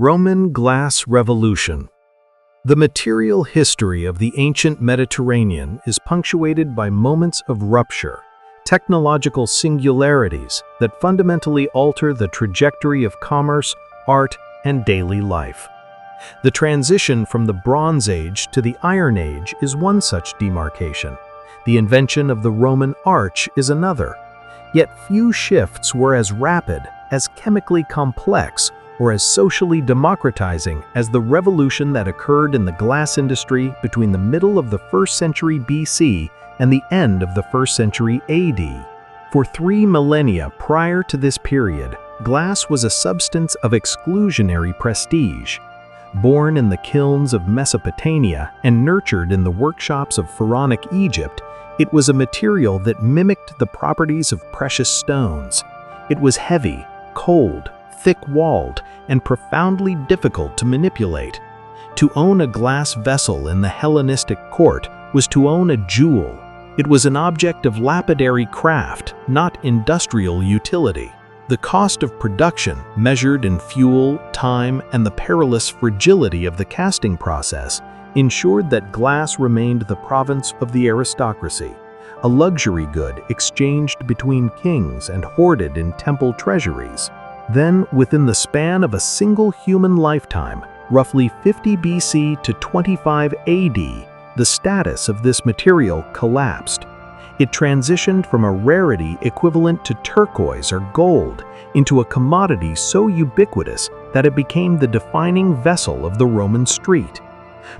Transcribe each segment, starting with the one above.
Roman Glass Revolution. The material history of the ancient Mediterranean is punctuated by moments of rupture, technological singularities that fundamentally alter the trajectory of commerce, art, and daily life. The transition from the Bronze Age to the Iron Age is one such demarcation. The invention of the Roman arch is another. Yet few shifts were as rapid, as chemically complex, or as socially democratizing as the revolution that occurred in the glass industry between the middle of the 1st century BC and the end of the 1st century AD. For 3 millennia prior to this period, glass was a substance of exclusionary prestige. Born in the kilns of Mesopotamia and nurtured in the workshops of Pharaonic Egypt, it was a material that mimicked the properties of precious stones. It was heavy, cold, thick-walled, and profoundly difficult to manipulate. To own a glass vessel in the Hellenistic court was to own a jewel. It was an object of lapidary craft, not industrial utility. The cost of production, measured in fuel, time, and the perilous fragility of the casting process, ensured that glass remained the province of the aristocracy, a luxury good exchanged between kings and hoarded in temple treasuries. Then, within the span of a single human lifetime, roughly 50 BC to 25 AD, the status of this material collapsed. It transitioned from a rarity equivalent to turquoise or gold into a commodity so ubiquitous that it became the defining vessel of the Roman street.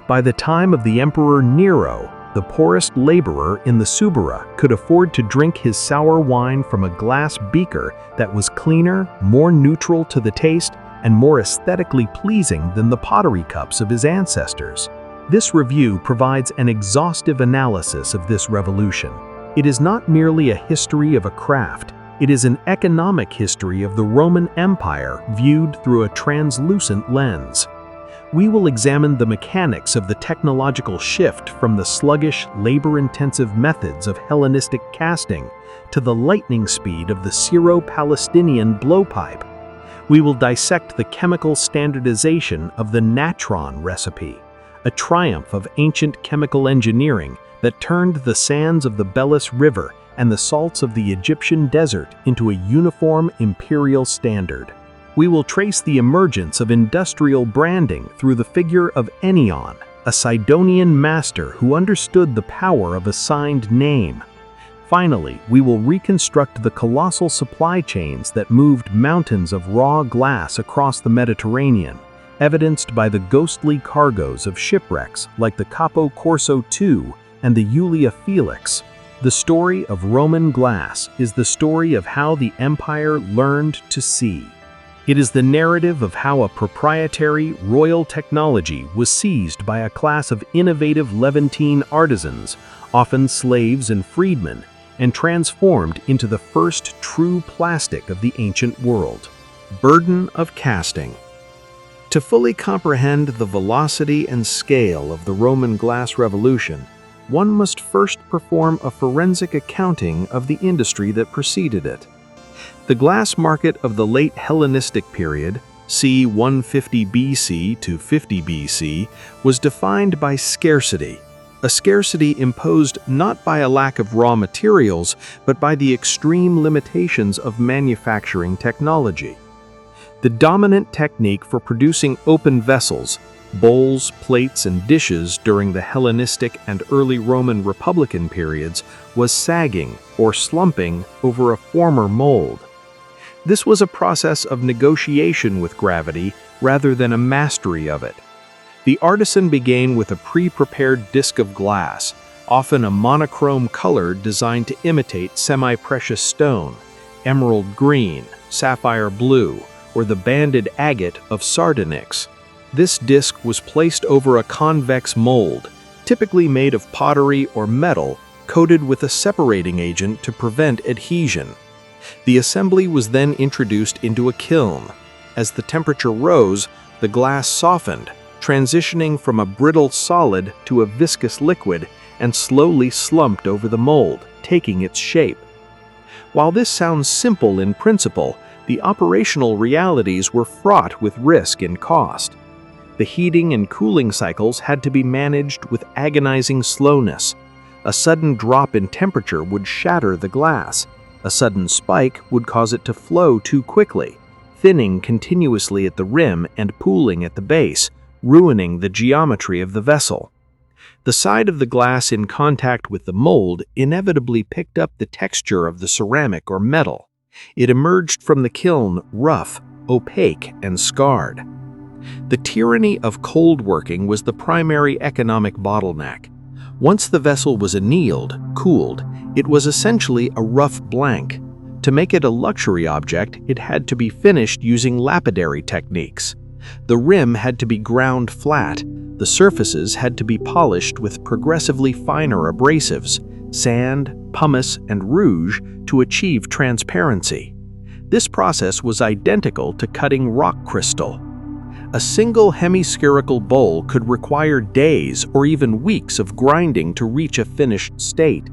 By the time of the Emperor Nero, the poorest laborer in the Subura could afford to drink his sour wine from a glass beaker that was cleaner, more neutral to the taste, and more aesthetically pleasing than the pottery cups of his ancestors. This review provides an exhaustive analysis of this revolution. It is not merely a history of a craft, it is an economic history of the Roman Empire viewed through a translucent lens. We will examine the mechanics of the technological shift from the sluggish, labor-intensive methods of Hellenistic casting to the lightning speed of the Syro-Palestinian blowpipe. We will dissect the chemical standardization of the Natron recipe, a triumph of ancient chemical engineering that turned the sands of the Belus River and the salts of the Egyptian desert into a uniform imperial standard. We will trace the emergence of industrial branding through the figure of Ennion, a Sidonian master who understood the power of a signed name. Finally, we will reconstruct the colossal supply chains that moved mountains of raw glass across the Mediterranean, evidenced by the ghostly cargoes of shipwrecks like the Capo Corso II and the Julia Felix. The story of Roman glass is the story of how the empire learned to see. It is the narrative of how a proprietary royal technology was seized by a class of innovative Levantine artisans, often slaves and freedmen, and transformed into the first true plastic of the ancient world. Burden of casting. To fully comprehend the velocity and scale of the Roman glass revolution, one must first perform a forensic accounting of the industry that preceded it. The glass market of the late Hellenistic period, c. 150 BC to 50 BC, was defined by scarcity, a scarcity imposed not by a lack of raw materials, but by the extreme limitations of manufacturing technology. The dominant technique for producing open vessels, bowls, plates, and dishes during the Hellenistic and early Roman Republican periods was sagging or slumping over a former mold. This was a process of negotiation with gravity rather than a mastery of it. The artisan began with a pre-prepared disc of glass, often a monochrome color designed to imitate semi-precious stone, emerald green, sapphire blue, or the banded agate of sardonyx. This disc was placed over a convex mold, typically made of pottery or metal, coated with a separating agent to prevent adhesion. The assembly was then introduced into a kiln. As the temperature rose, the glass softened, transitioning from a brittle solid to a viscous liquid, and slowly slumped over the mold, taking its shape. While this sounds simple in principle, The operational realities were fraught with risk and cost. The heating and cooling cycles had to be managed with agonizing slowness. A sudden drop in temperature would shatter the glass. A sudden spike would cause it to flow too quickly, thinning continuously at the rim and pooling at the base, ruining the geometry of the vessel. The side of the glass in contact with the mold inevitably picked up the texture of the ceramic or metal. It emerged from the kiln rough, opaque, and scarred. The tyranny of cold working was the primary economic bottleneck. Once the vessel was annealed, cooled, it was essentially a rough blank. To make it a luxury object, it had to be finished using lapidary techniques. The rim had to be ground flat. The surfaces had to be polished with progressively finer abrasives, sand, pumice, and rouge to achieve transparency. This process was identical to cutting rock crystal. A single hemispherical bowl could require days or even weeks of grinding to reach a finished state.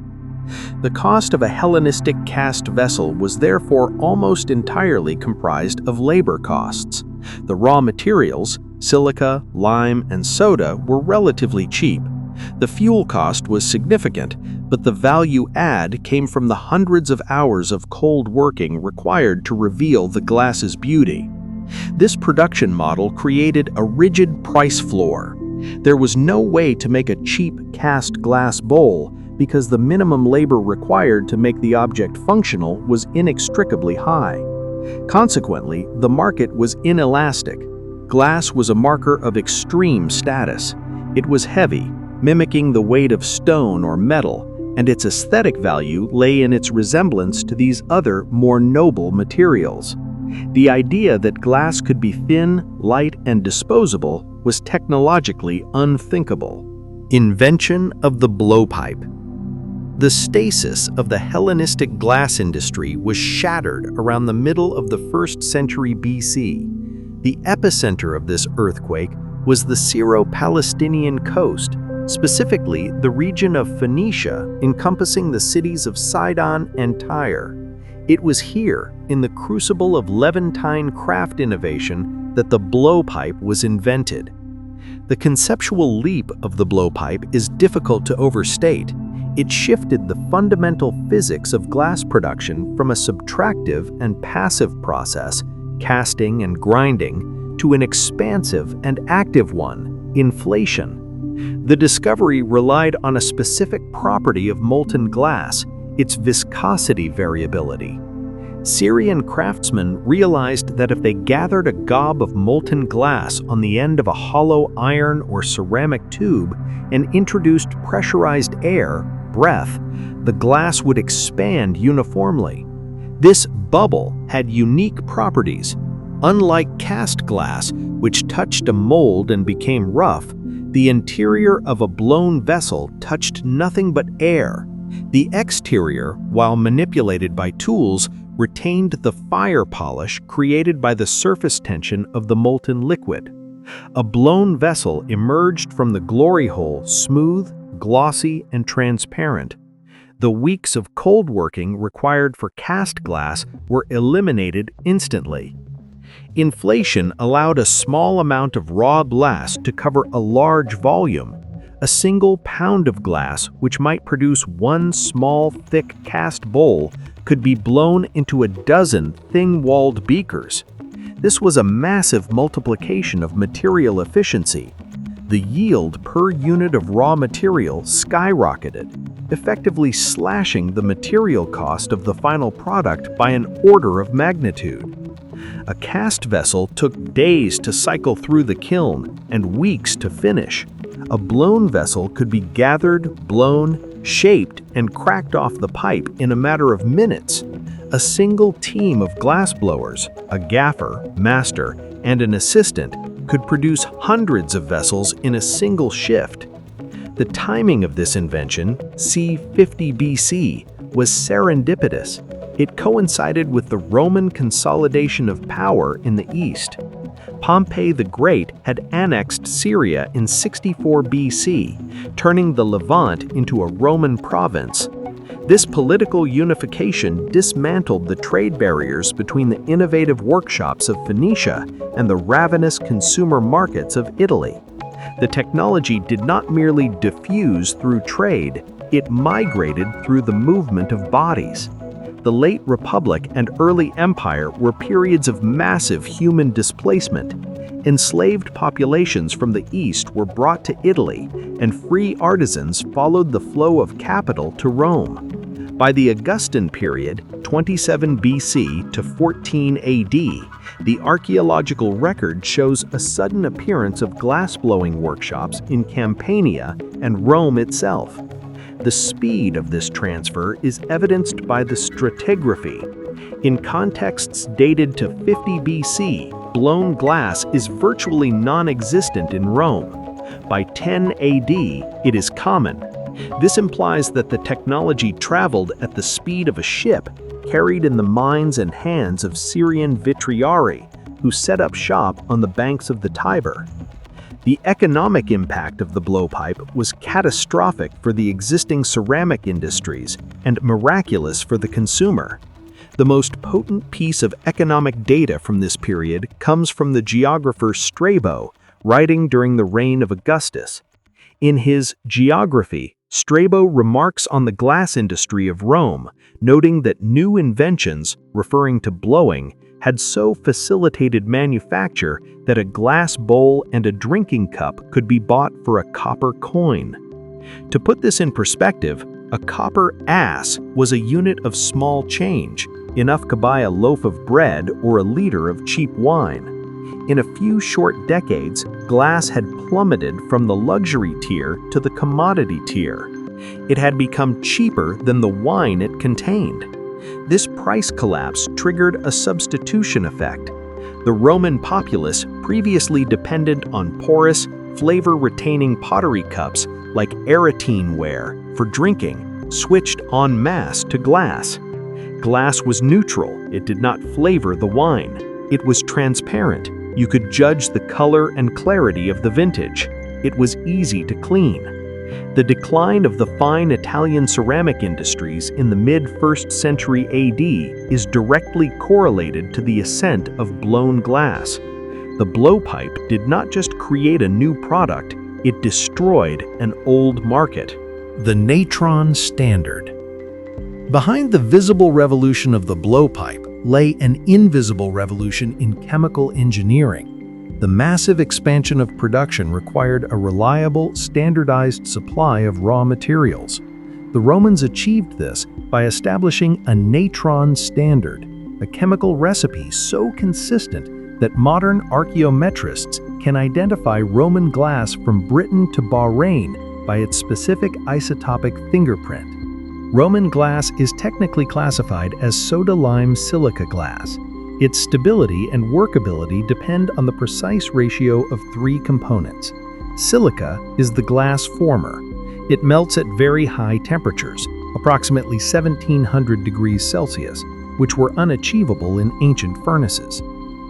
The cost of a Hellenistic cast vessel was therefore almost entirely comprised of labor costs. The raw materials, silica, lime, and soda, were relatively cheap. The fuel cost was significant, but the value add came from the hundreds of hours of cold working required to reveal the glass's beauty. This production model created a rigid price floor. There was no way to make a cheap cast glass bowl because the minimum labor required to make the object functional was inextricably high. Consequently, the market was inelastic. Glass was a marker of extreme status. It was heavy, mimicking the weight of stone or metal, and its aesthetic value lay in its resemblance to these other, more noble materials. The idea that glass could be thin, light, and disposable was technologically unthinkable. Invention of the blowpipe. The stasis of the Hellenistic glass industry was shattered around the middle of the 1st century BC. The epicenter of this earthquake was the Syro-Palestinian coast, specifically the region of Phoenicia encompassing the cities of Sidon and Tyre. It was here, in the crucible of Levantine craft innovation, that the blowpipe was invented. The conceptual leap of the blowpipe is difficult to overstate. It shifted the fundamental physics of glass production from a subtractive and passive process, casting and grinding, to an expansive and active one, inflation. The discovery relied on a specific property of molten glass, its viscosity variability. Syrian craftsmen realized that if they gathered a gob of molten glass on the end of a hollow iron or ceramic tube and introduced pressurized air, breath, the glass would expand uniformly. This bubble had unique properties. Unlike cast glass, which touched a mold and became rough, the interior of a blown vessel touched nothing but air. The exterior, while manipulated by tools, retained the fire polish created by the surface tension of the molten liquid. A blown vessel emerged from the glory hole smooth, glossy, and transparent. The weeks of cold working required for cast glass were eliminated instantly. Inflation allowed a small amount of raw glass to cover a large volume. A single pound of glass, which might produce one small, thick cast bowl, could be blown into a dozen thin-walled beakers. This was a massive multiplication of material efficiency. The yield per unit of raw material skyrocketed, effectively slashing the material cost of the final product by an order of magnitude. A cast vessel took days to cycle through the kiln and weeks to finish. A blown vessel could be gathered, blown, shaped, and cracked off the pipe in a matter of minutes. A single team of glassblowers, a gaffer, master, and an assistant could produce hundreds of vessels in a single shift. The timing of this invention, c. 50 BC, was serendipitous. It coincided with the Roman consolidation of power in the east. Pompey the Great had annexed Syria in 64 BC, turning the Levant into a Roman province. This political unification dismantled the trade barriers between the innovative workshops of Phoenicia and the ravenous consumer markets of Italy. The technology did not merely diffuse through trade, it migrated through the movement of bodies. The late Republic and early Empire were periods of massive human displacement. Enslaved populations from the East were brought to Italy, and free artisans followed the flow of capital to Rome. By the Augustan period, 27 BC to 14 AD, the archaeological record shows a sudden appearance of glass-blowing workshops in Campania and Rome itself. The speed of this transfer is evidenced by the stratigraphy. In contexts dated to 50 BC, blown glass is virtually non-existent in Rome. By 10 AD, it is common. This implies that the technology traveled at the speed of a ship, carried in the minds and hands of Syrian vitriari, who set up shop on the banks of the Tiber. The economic impact of the blowpipe was catastrophic for the existing ceramic industries and miraculous for the consumer. The most potent piece of economic data from this period comes from the geographer Strabo, writing during the reign of Augustus. In his Geography, Strabo remarks on the glass industry of Rome, noting that new inventions, referring to blowing, had so facilitated manufacture that a glass bowl and a drinking cup could be bought for a copper coin. To put this in perspective, a copper ass was a unit of small change, enough to buy a loaf of bread or a liter of cheap wine. In a few short decades, glass had plummeted from the luxury tier to the commodity tier. It had become cheaper than the wine it contained. This price collapse triggered a substitution effect. The Roman populace, previously dependent on porous, flavor-retaining pottery cups like Aretine ware for drinking, switched en masse to glass. Glass was neutral, it did not flavor the wine. It was transparent. You could judge the color and clarity of the vintage. It was easy to clean. The decline of the fine Italian ceramic industries in the mid-1st century AD is directly correlated to the ascent of blown glass. The blowpipe did not just create a new product, it destroyed an old market. The Natron Standard. Behind the visible revolution of the blowpipe lay an invisible revolution in chemical engineering. The massive expansion of production required a reliable, standardized supply of raw materials. The Romans achieved this by establishing a Natron Standard, a chemical recipe so consistent that modern archaeometrists can identify Roman glass from Britain to Bahrain by its specific isotopic fingerprint. Roman glass is technically classified as soda-lime silica glass. Its stability and workability depend on the precise ratio of three components. Silica is the glass former. It melts at very high temperatures, approximately 1700 degrees Celsius, which were unachievable in ancient furnaces.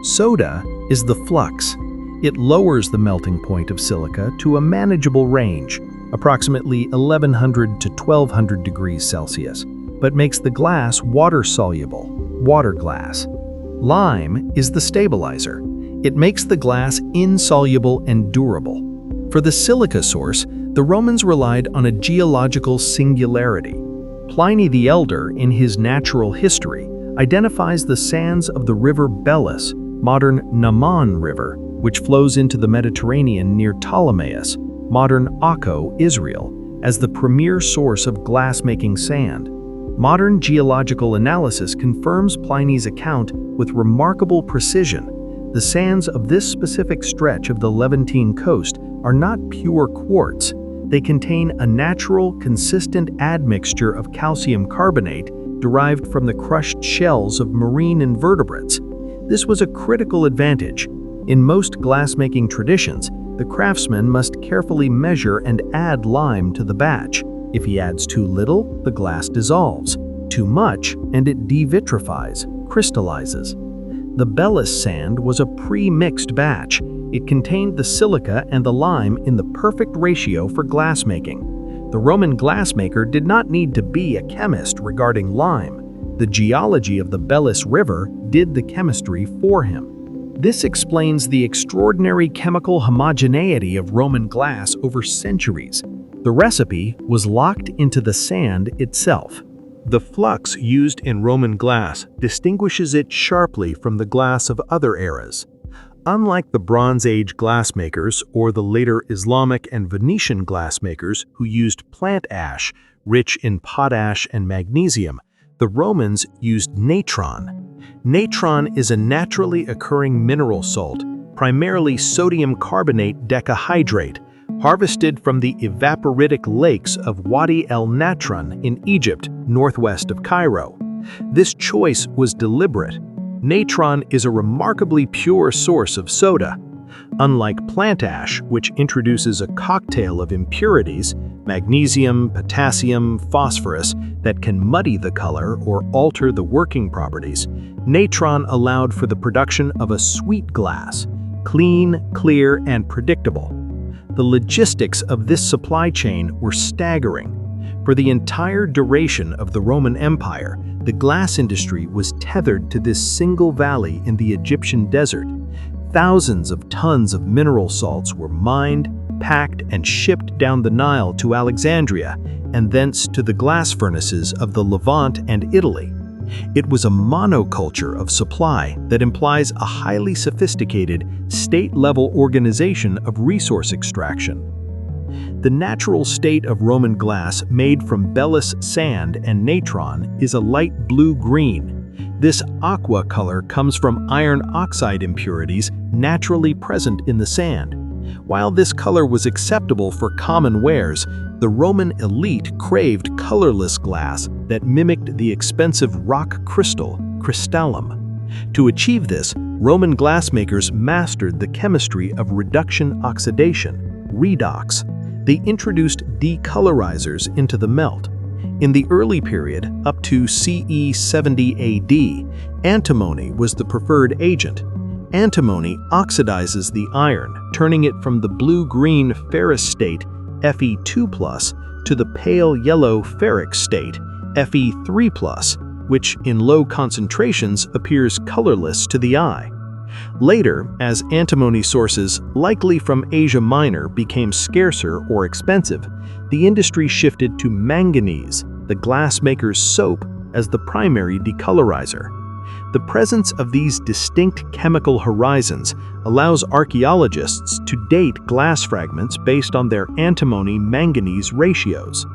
Soda is the flux. It lowers the melting point of silica to a manageable range, approximately 1100 to 1200 degrees Celsius, but makes the glass water-soluble, water glass. Lime is the stabilizer. It makes the glass insoluble and durable. For the silica source, the Romans relied on a geological singularity. Pliny the Elder, in his Natural History, identifies the sands of the river Belus, modern Naman River, which flows into the Mediterranean near Ptolemais, modern Akko, Israel, as the premier source of glass-making sand. Modern geological analysis confirms Pliny's account with remarkable precision. The sands of this specific stretch of the Levantine coast are not pure quartz. They contain a natural, consistent admixture of calcium carbonate derived from the crushed shells of marine invertebrates. This was a critical advantage. In most glass-making traditions, the craftsman must carefully measure and add lime to the batch. If he adds too little, the glass dissolves. Too much, and it devitrifies, crystallizes. The Belus sand was a pre-mixed batch. It contained the silica and the lime in the perfect ratio for glassmaking. The Roman glassmaker did not need to be a chemist regarding lime. The geology of the Belus River did the chemistry for him. This explains the extraordinary chemical homogeneity of Roman glass over centuries. The recipe was locked into the sand itself. The flux used in Roman glass distinguishes it sharply from the glass of other eras. Unlike the Bronze Age glassmakers or the later Islamic and Venetian glassmakers who used plant ash, rich in potash and magnesium, the Romans used natron. Natron is a naturally occurring mineral salt, primarily sodium carbonate decahydrate, harvested from the evaporitic lakes of Wadi el Natron in Egypt, northwest of Cairo. This choice was deliberate. Natron is a remarkably pure source of soda. Unlike plant ash, which introduces a cocktail of impurities, magnesium, potassium, phosphorus, that can muddy the color or alter the working properties, natron allowed for the production of a sweet glass, clean, clear, and predictable. The logistics of this supply chain were staggering. For the entire duration of the Roman Empire, the glass industry was tethered to this single valley in the Egyptian desert. Thousands of tons of mineral salts were mined, packed, and shipped down the Nile to Alexandria, and thence to the glass furnaces of the Levant and Italy. It was a monoculture of supply that implies a highly sophisticated, state-level organization of resource extraction. The natural state of Roman glass made from Belus sand and natron is a light blue-green. This aqua color comes from iron oxide impurities naturally present in the sand. While this color was acceptable for common wares, the Roman elite craved colorless glass that mimicked the expensive rock crystal, crystallum. To achieve this, Roman glassmakers mastered the chemistry of reduction oxidation, redox. They introduced decolorizers into the melt. In the early period, up to CE 70 AD, antimony was the preferred agent. Antimony oxidizes the iron, turning it from the blue-green ferrous state, Fe2+, to the pale yellow ferric state, Fe3+, which in low concentrations appears colorless to the eye. Later, as antimony sources, likely from Asia Minor, became scarcer or expensive, the industry shifted to manganese, the glassmaker's soap, as the primary decolorizer. The presence of these distinct chemical horizons allows archaeologists to date glass fragments based on their antimony-manganese ratios.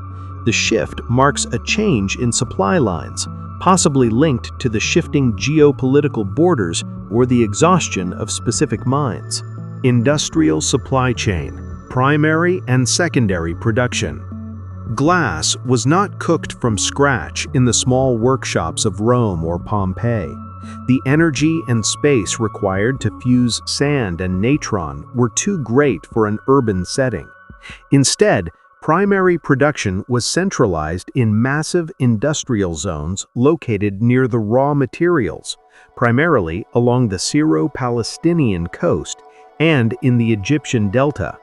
The shift marks a change in supply lines, possibly linked to the shifting geopolitical borders or the exhaustion of specific mines. Industrial supply chain, primary and secondary production. Glass was not cooked from scratch in the small workshops of Rome or Pompeii. The energy and space required to fuse sand and natron were too great for an urban setting. Instead, primary production was centralized in massive industrial zones located near the raw materials, primarily along the Syro-Palestinian coast and in the Egyptian delta.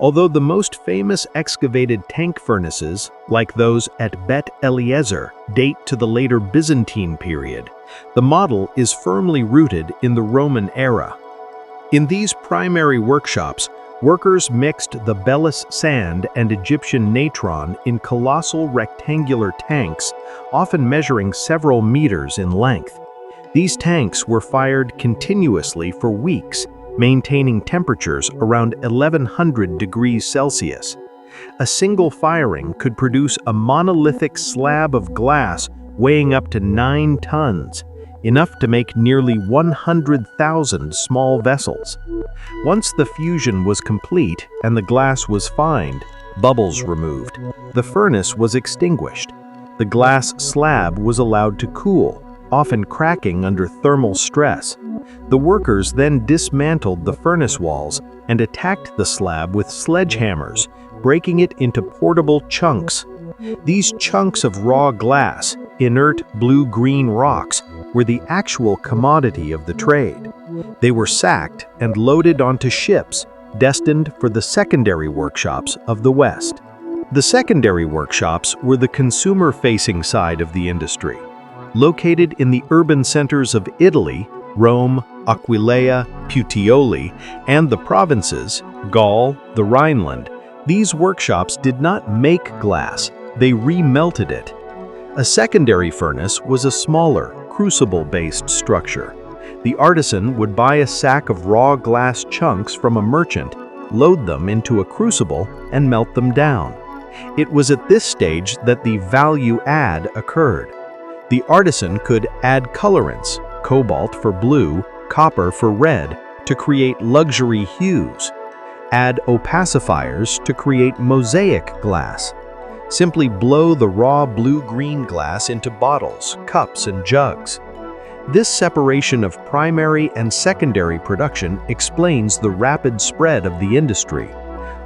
Although the most famous excavated tank furnaces, like those at Bet Eliezer, date to the later Byzantine period, the model is firmly rooted in the Roman era. In these primary workshops, workers mixed the Belus sand and Egyptian natron in colossal rectangular tanks, often measuring several meters in length. These tanks were fired continuously for weeks, maintaining temperatures around 1100 degrees Celsius. A single firing could produce a monolithic slab of glass weighing up to 9 tons, enough to make nearly 100,000 small vessels. Once the fusion was complete and the glass was fined, bubbles removed, the furnace was extinguished. The glass slab was allowed to cool, often cracking under thermal stress. The workers then dismantled the furnace walls and attacked the slab with sledgehammers, breaking it into portable chunks. These chunks of raw glass, inert blue-green rocks, were the actual commodity of the trade. They were sacked and loaded onto ships, destined for the secondary workshops of the West. The secondary workshops were the consumer-facing side of the industry. Located in the urban centers of Italy, Rome, Aquileia, Puteoli, and the provinces, Gaul, the Rhineland, these workshops did not make glass, they remelted it. A secondary furnace was a smaller, crucible-based structure. The artisan would buy a sack of raw glass chunks from a merchant, load them into a crucible, and melt them down. It was at this stage that the value add occurred. The artisan could add colorants, cobalt for blue, copper for red, to create luxury hues. Add opacifiers to create mosaic glass. Simply blow the raw blue-green glass into bottles, cups, and jugs. This separation of primary and secondary production explains the rapid spread of the industry.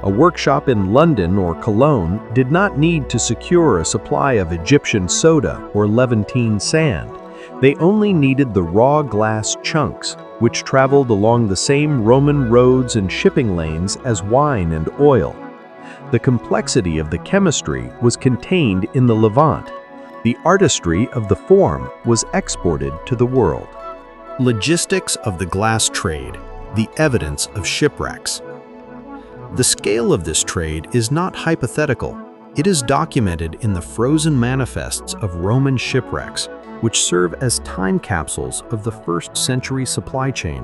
A workshop in London or Cologne did not need to secure a supply of Egyptian soda or Levantine sand. They only needed the raw glass chunks, which traveled along the same Roman roads and shipping lanes as wine and oil. The complexity of the chemistry was contained in the Levant. The artistry of the form was exported to the world. Logistics of the glass trade, the evidence of shipwrecks. The scale of this trade is not hypothetical. It is documented in the frozen manifests of Roman shipwrecks, which serve as time capsules of the first-century supply chain.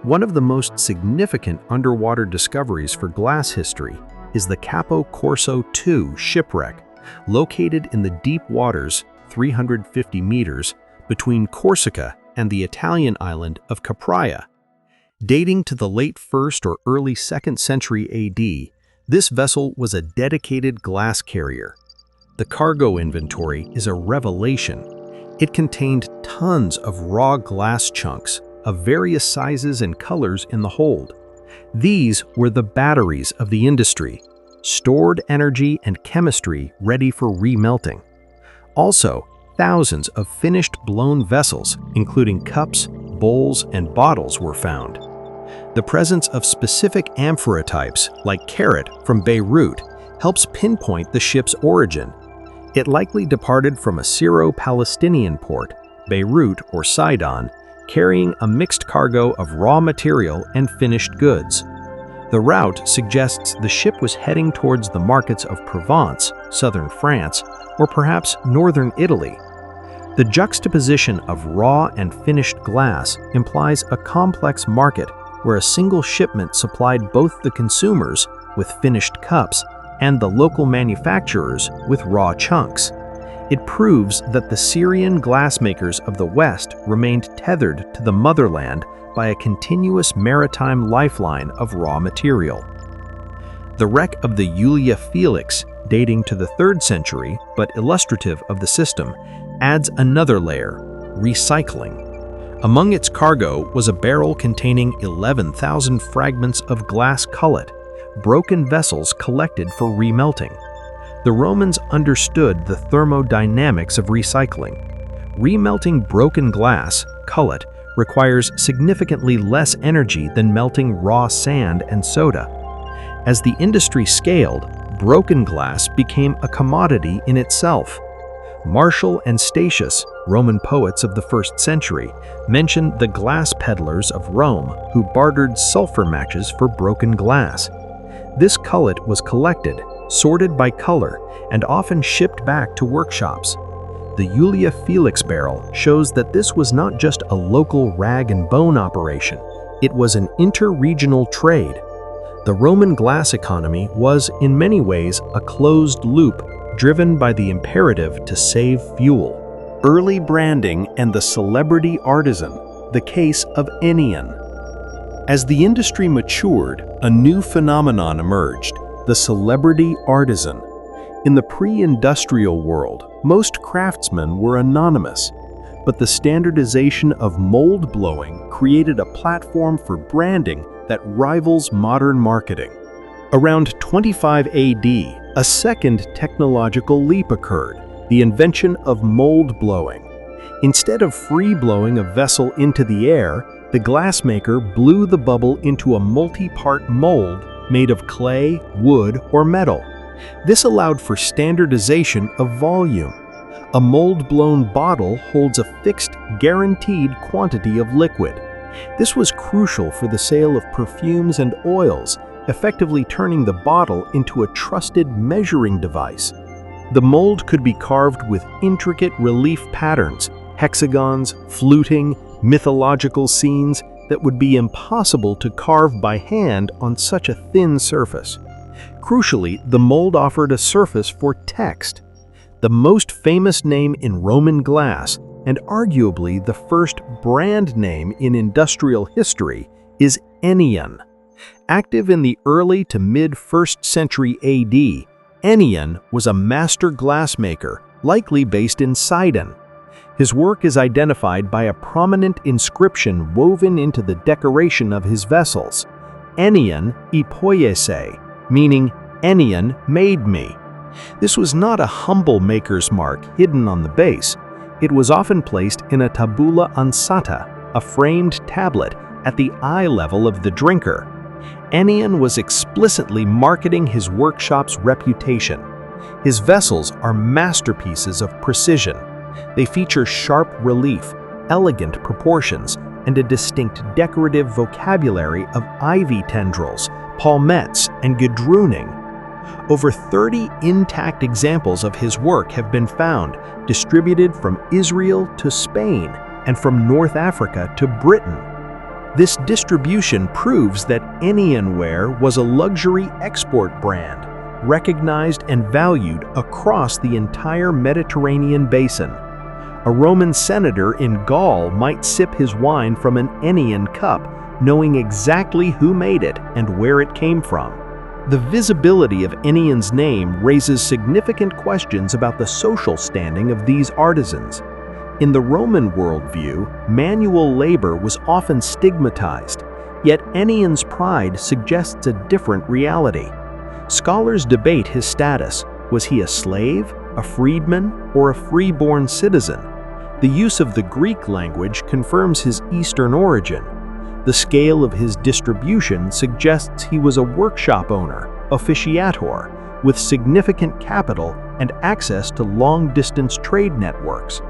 One of the most significant underwater discoveries for glass history is the Capo Corso II shipwreck, located in the deep waters 350 meters between Corsica and the Italian island of Capraia. Dating to the late 1st or early 2nd century AD, this vessel was a dedicated glass carrier. The cargo inventory is a revelation. It contained tons of raw glass chunks of various sizes and colors in the hold. These were the batteries of the industry, stored energy and chemistry ready for remelting. Also, thousands of finished blown vessels, including cups, bowls, and bottles, were found. The presence of specific amphora types, like carat from Beirut, helps pinpoint the ship's origin. It likely departed from a Syro-Palestinian port, Beirut or Sidon, carrying a mixed cargo of raw material and finished goods. The route suggests the ship was heading towards the markets of Provence, southern France, or perhaps northern Italy. The juxtaposition of raw and finished glass implies a complex market where a single shipment supplied both the consumers with finished cups and the local manufacturers with raw chunks. It proves that the Syrian glassmakers of the West remained tethered to the motherland by a continuous maritime lifeline of raw material. The wreck of the Julia Felix, dating to the 3rd century but illustrative of the system, adds another layer: recycling. Among its cargo was a barrel containing 11,000 fragments of glass cullet, broken vessels collected for remelting. The Romans understood the thermodynamics of recycling. Remelting broken glass, cullet, requires significantly less energy than melting raw sand and soda. As the industry scaled, broken glass became a commodity in itself. Martial and Statius, Roman poets of the 1st century, mentioned the glass peddlers of Rome who bartered sulfur matches for broken glass. This cullet was collected, sorted by color, and often shipped back to workshops. The Julia Felix barrel shows that this was not just a local rag and bone operation, it was an inter-regional trade. The Roman glass economy was, in many ways, a closed loop driven by the imperative to save fuel. Early branding and the celebrity artisan, the case of Ennion. As the industry matured, a new phenomenon emerged: the celebrity artisan. In the pre-industrial world, most craftsmen were anonymous, but the standardization of mold blowing created a platform for branding that rivals modern marketing. Around 25 AD, a second technological leap occurred: the invention of mold blowing. Instead of free blowing a vessel into the air, the glassmaker blew the bubble into a multi-part mold made of clay, wood, or metal. This allowed for standardization of volume. A mold-blown bottle holds a fixed, guaranteed quantity of liquid. This was crucial for the sale of perfumes and oils, effectively turning the bottle into a trusted measuring device. The mold could be carved with intricate relief patterns, hexagons, fluting, mythological scenes that would be impossible to carve by hand on such a thin surface. Crucially, the mold offered a surface for text. The most famous name in Roman glass, and arguably the first brand name in industrial history, is Ennion. Active in the early to mid-1st century AD, Ennion was a master glassmaker, likely based in Sidon. His work is identified by a prominent inscription woven into the decoration of his vessels, Ennion Ipoiese, meaning Ennion made me. This was not a humble maker's mark hidden on the base. It was often placed in a tabula ansata, a framed tablet, at the eye level of the drinker. Ennion was explicitly marketing his workshop's reputation. His vessels are masterpieces of precision. They feature sharp relief, elegant proportions, and a distinct decorative vocabulary of ivy tendrils, palmettes, and gadrooning. Over 30 intact examples of his work have been found, distributed from Israel to Spain and from North Africa to Britain. This distribution proves that Ennion ware was a luxury export brand, recognized and valued across the entire Mediterranean basin. A Roman senator in Gaul might sip his wine from an Ennion cup, knowing exactly who made it and where it came from. The visibility of Ennion's name raises significant questions about the social standing of these artisans. In the Roman worldview, manual labor was often stigmatized, yet Ennion's pride suggests a different reality. Scholars debate his status. Was he a slave, a freedman, or a free-born citizen? The use of the Greek language confirms his Eastern origin. The scale of his distribution suggests he was a workshop owner, officiator, with significant capital and access to long-distance trade networks.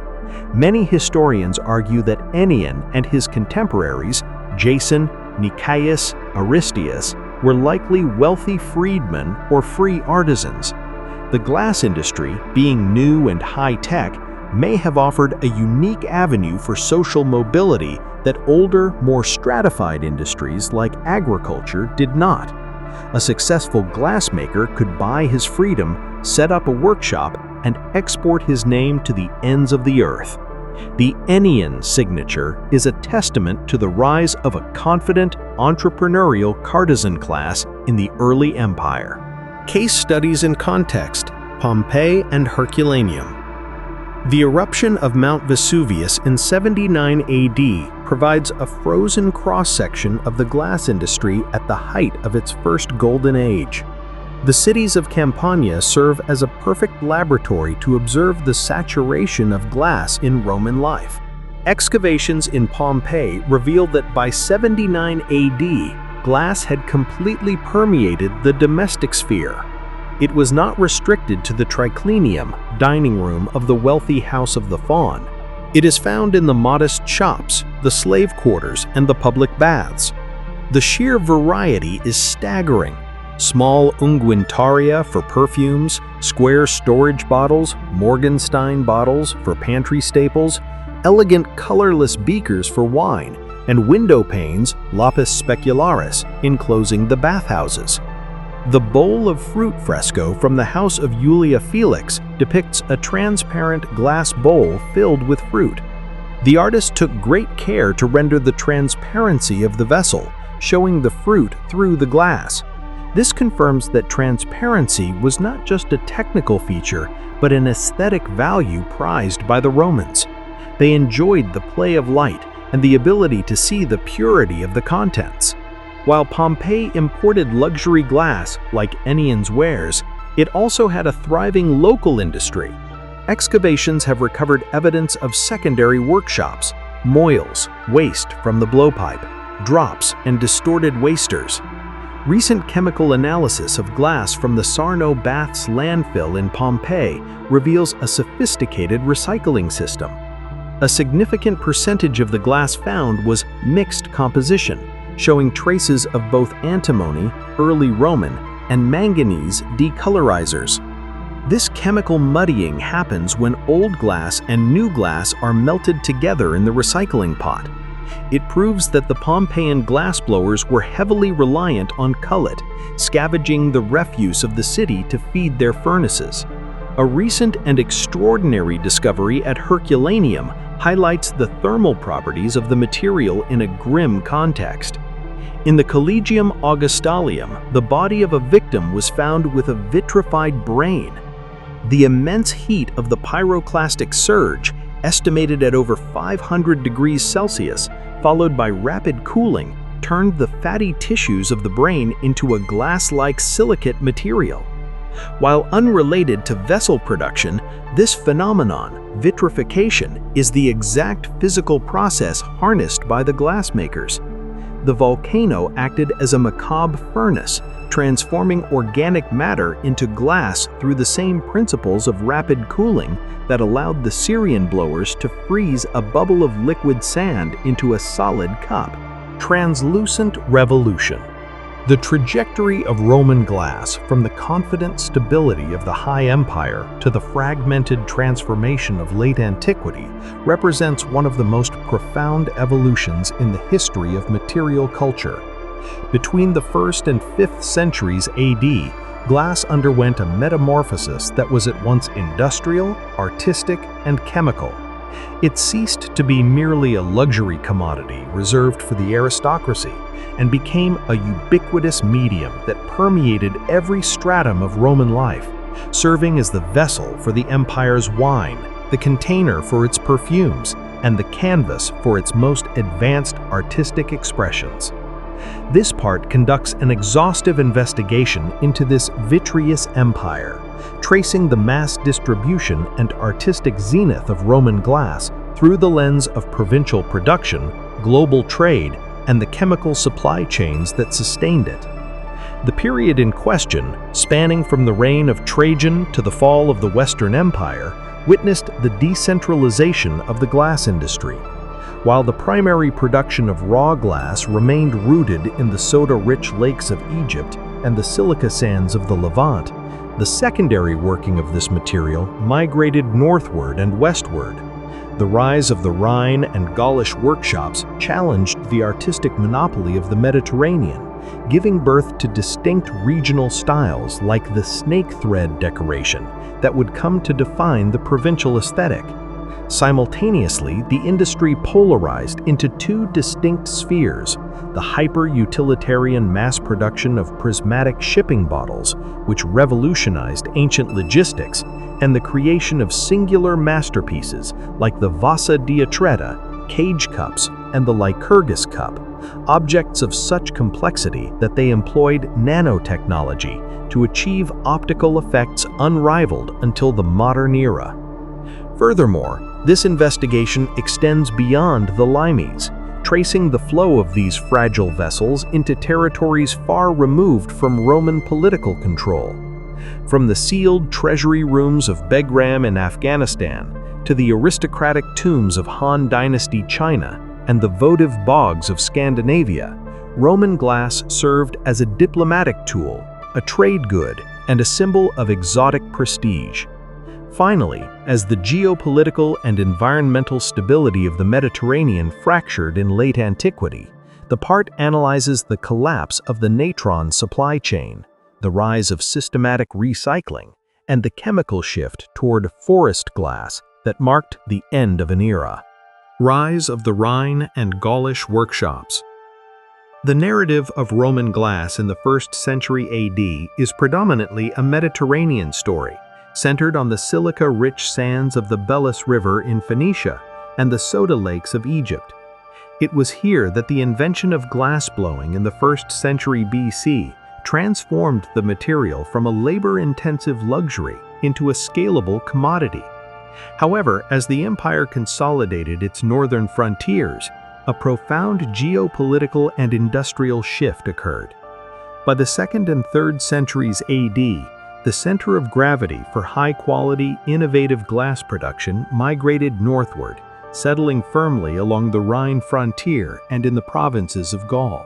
Many historians argue that Ennion and his contemporaries, Jason, Nicaeus, Aristeas, were likely wealthy freedmen or free artisans. The glass industry, being new and high-tech, may have offered a unique avenue for social mobility that older, more stratified industries like agriculture did not. A successful glassmaker could buy his freedom, set up a workshop, and export his name to the ends of the earth. The Ennion signature is a testament to the rise of a confident, entrepreneurial courtesan class in the early empire. Case studies in context: Pompeii and Herculaneum. The eruption of Mount Vesuvius in 79 AD provides a frozen cross-section of the glass industry at the height of its first golden age. The cities of Campania serve as a perfect laboratory to observe the saturation of glass in Roman life. Excavations in Pompeii reveal that by 79 AD, glass had completely permeated the domestic sphere. It was not restricted to the triclinium, dining room of the wealthy House of the Faun. It is found in the modest shops, the slave quarters, and the public baths. The sheer variety is staggering. Small unguentaria for perfumes, square storage bottles, Morgenstein bottles for pantry staples, elegant colorless beakers for wine, and window panes, lapis specularis, enclosing the bathhouses. The bowl of fruit fresco from the house of Julia Felix depicts a transparent glass bowl filled with fruit. The artist took great care to render the transparency of the vessel, showing the fruit through the glass. This confirms that transparency was not just a technical feature, but an aesthetic value prized by the Romans. They enjoyed the play of light and the ability to see the purity of the contents. While Pompeii imported luxury glass, like Ennion's wares, it also had a thriving local industry. Excavations have recovered evidence of secondary workshops, moils, waste from the blowpipe, drops, and distorted wasters. Recent chemical analysis of glass from the Sarno Baths landfill in Pompeii reveals a sophisticated recycling system. A significant percentage of the glass found was mixed composition, showing traces of both antimony, early Roman, and manganese decolorizers. This chemical muddying happens when old glass and new glass are melted together in the recycling pot. It proves that the Pompeian glassblowers were heavily reliant on cullet, scavenging the refuse of the city to feed their furnaces. A recent and extraordinary discovery at Herculaneum highlights the thermal properties of the material in a grim context. In the Collegium Augustalium, the body of a victim was found with a vitrified brain. The immense heat of the pyroclastic surge, estimated at over 500 degrees Celsius, followed by rapid cooling, turned the fatty tissues of the brain into a glass-like silicate material. While unrelated to vessel production, this phenomenon, vitrification, is the exact physical process harnessed by the glassmakers. The volcano acted as a macabre furnace, transforming organic matter into glass through the same principles of rapid cooling that allowed the Syrian blowers to freeze a bubble of liquid sand into a solid cup. Translucent revolution. The trajectory of Roman glass from the confident stability of the High Empire to the fragmented transformation of late antiquity represents one of the most profound evolutions in the history of material culture. Between the 1st and 5th centuries AD, glass underwent a metamorphosis that was at once industrial, artistic, and chemical. It ceased to be merely a luxury commodity reserved for the aristocracy and became a ubiquitous medium that permeated every stratum of Roman life, serving as the vessel for the empire's wine, the container for its perfumes, and the canvas for its most advanced artistic expressions. This part conducts an exhaustive investigation into this vitreous empire, tracing the mass distribution and artistic zenith of Roman glass through the lens of provincial production, global trade, and the chemical supply chains that sustained it. The period in question, spanning from the reign of Trajan to the fall of the Western Empire, witnessed the decentralization of the glass industry. While the primary production of raw glass remained rooted in the soda-rich lakes of Egypt and the silica sands of the Levant, the secondary working of this material migrated northward and westward. The rise of the Rhine and Gaulish workshops challenged the artistic monopoly of the Mediterranean, giving birth to distinct regional styles like the snake thread decoration that would come to define the provincial aesthetic. Simultaneously, the industry polarized into two distinct spheres: the hyper-utilitarian mass production of prismatic shipping bottles, which revolutionized ancient logistics, and the creation of singular masterpieces like the Vasa Diatreta, cage cups, and the Lycurgus cup, objects of such complexity that they employed nanotechnology to achieve optical effects unrivaled until the modern era. Furthermore, this investigation extends beyond the limes, tracing the flow of these fragile vessels into territories far removed from Roman political control. From the sealed treasury rooms of Begram in Afghanistan to the aristocratic tombs of Han Dynasty China and the votive bogs of Scandinavia, Roman glass served as a diplomatic tool, a trade good, and a symbol of exotic prestige. Finally, as the geopolitical and environmental stability of the Mediterranean fractured in late antiquity, the part analyzes the collapse of the Natron supply chain, the rise of systematic recycling, and the chemical shift toward forest glass that marked the end of an era. Rise of the Rhine and Gaulish workshops. The narrative of Roman glass in the 1st century AD is predominantly a Mediterranean story, centered on the silica-rich sands of the Belus River in Phoenicia and the soda lakes of Egypt. It was here that the invention of glassblowing in the 1st century BC transformed the material from a labor-intensive luxury into a scalable commodity. However, as the empire consolidated its northern frontiers, a profound geopolitical and industrial shift occurred. By the 2nd and 3rd centuries AD, the center of gravity for high-quality, innovative glass production migrated northward, settling firmly along the Rhine frontier and in the provinces of Gaul.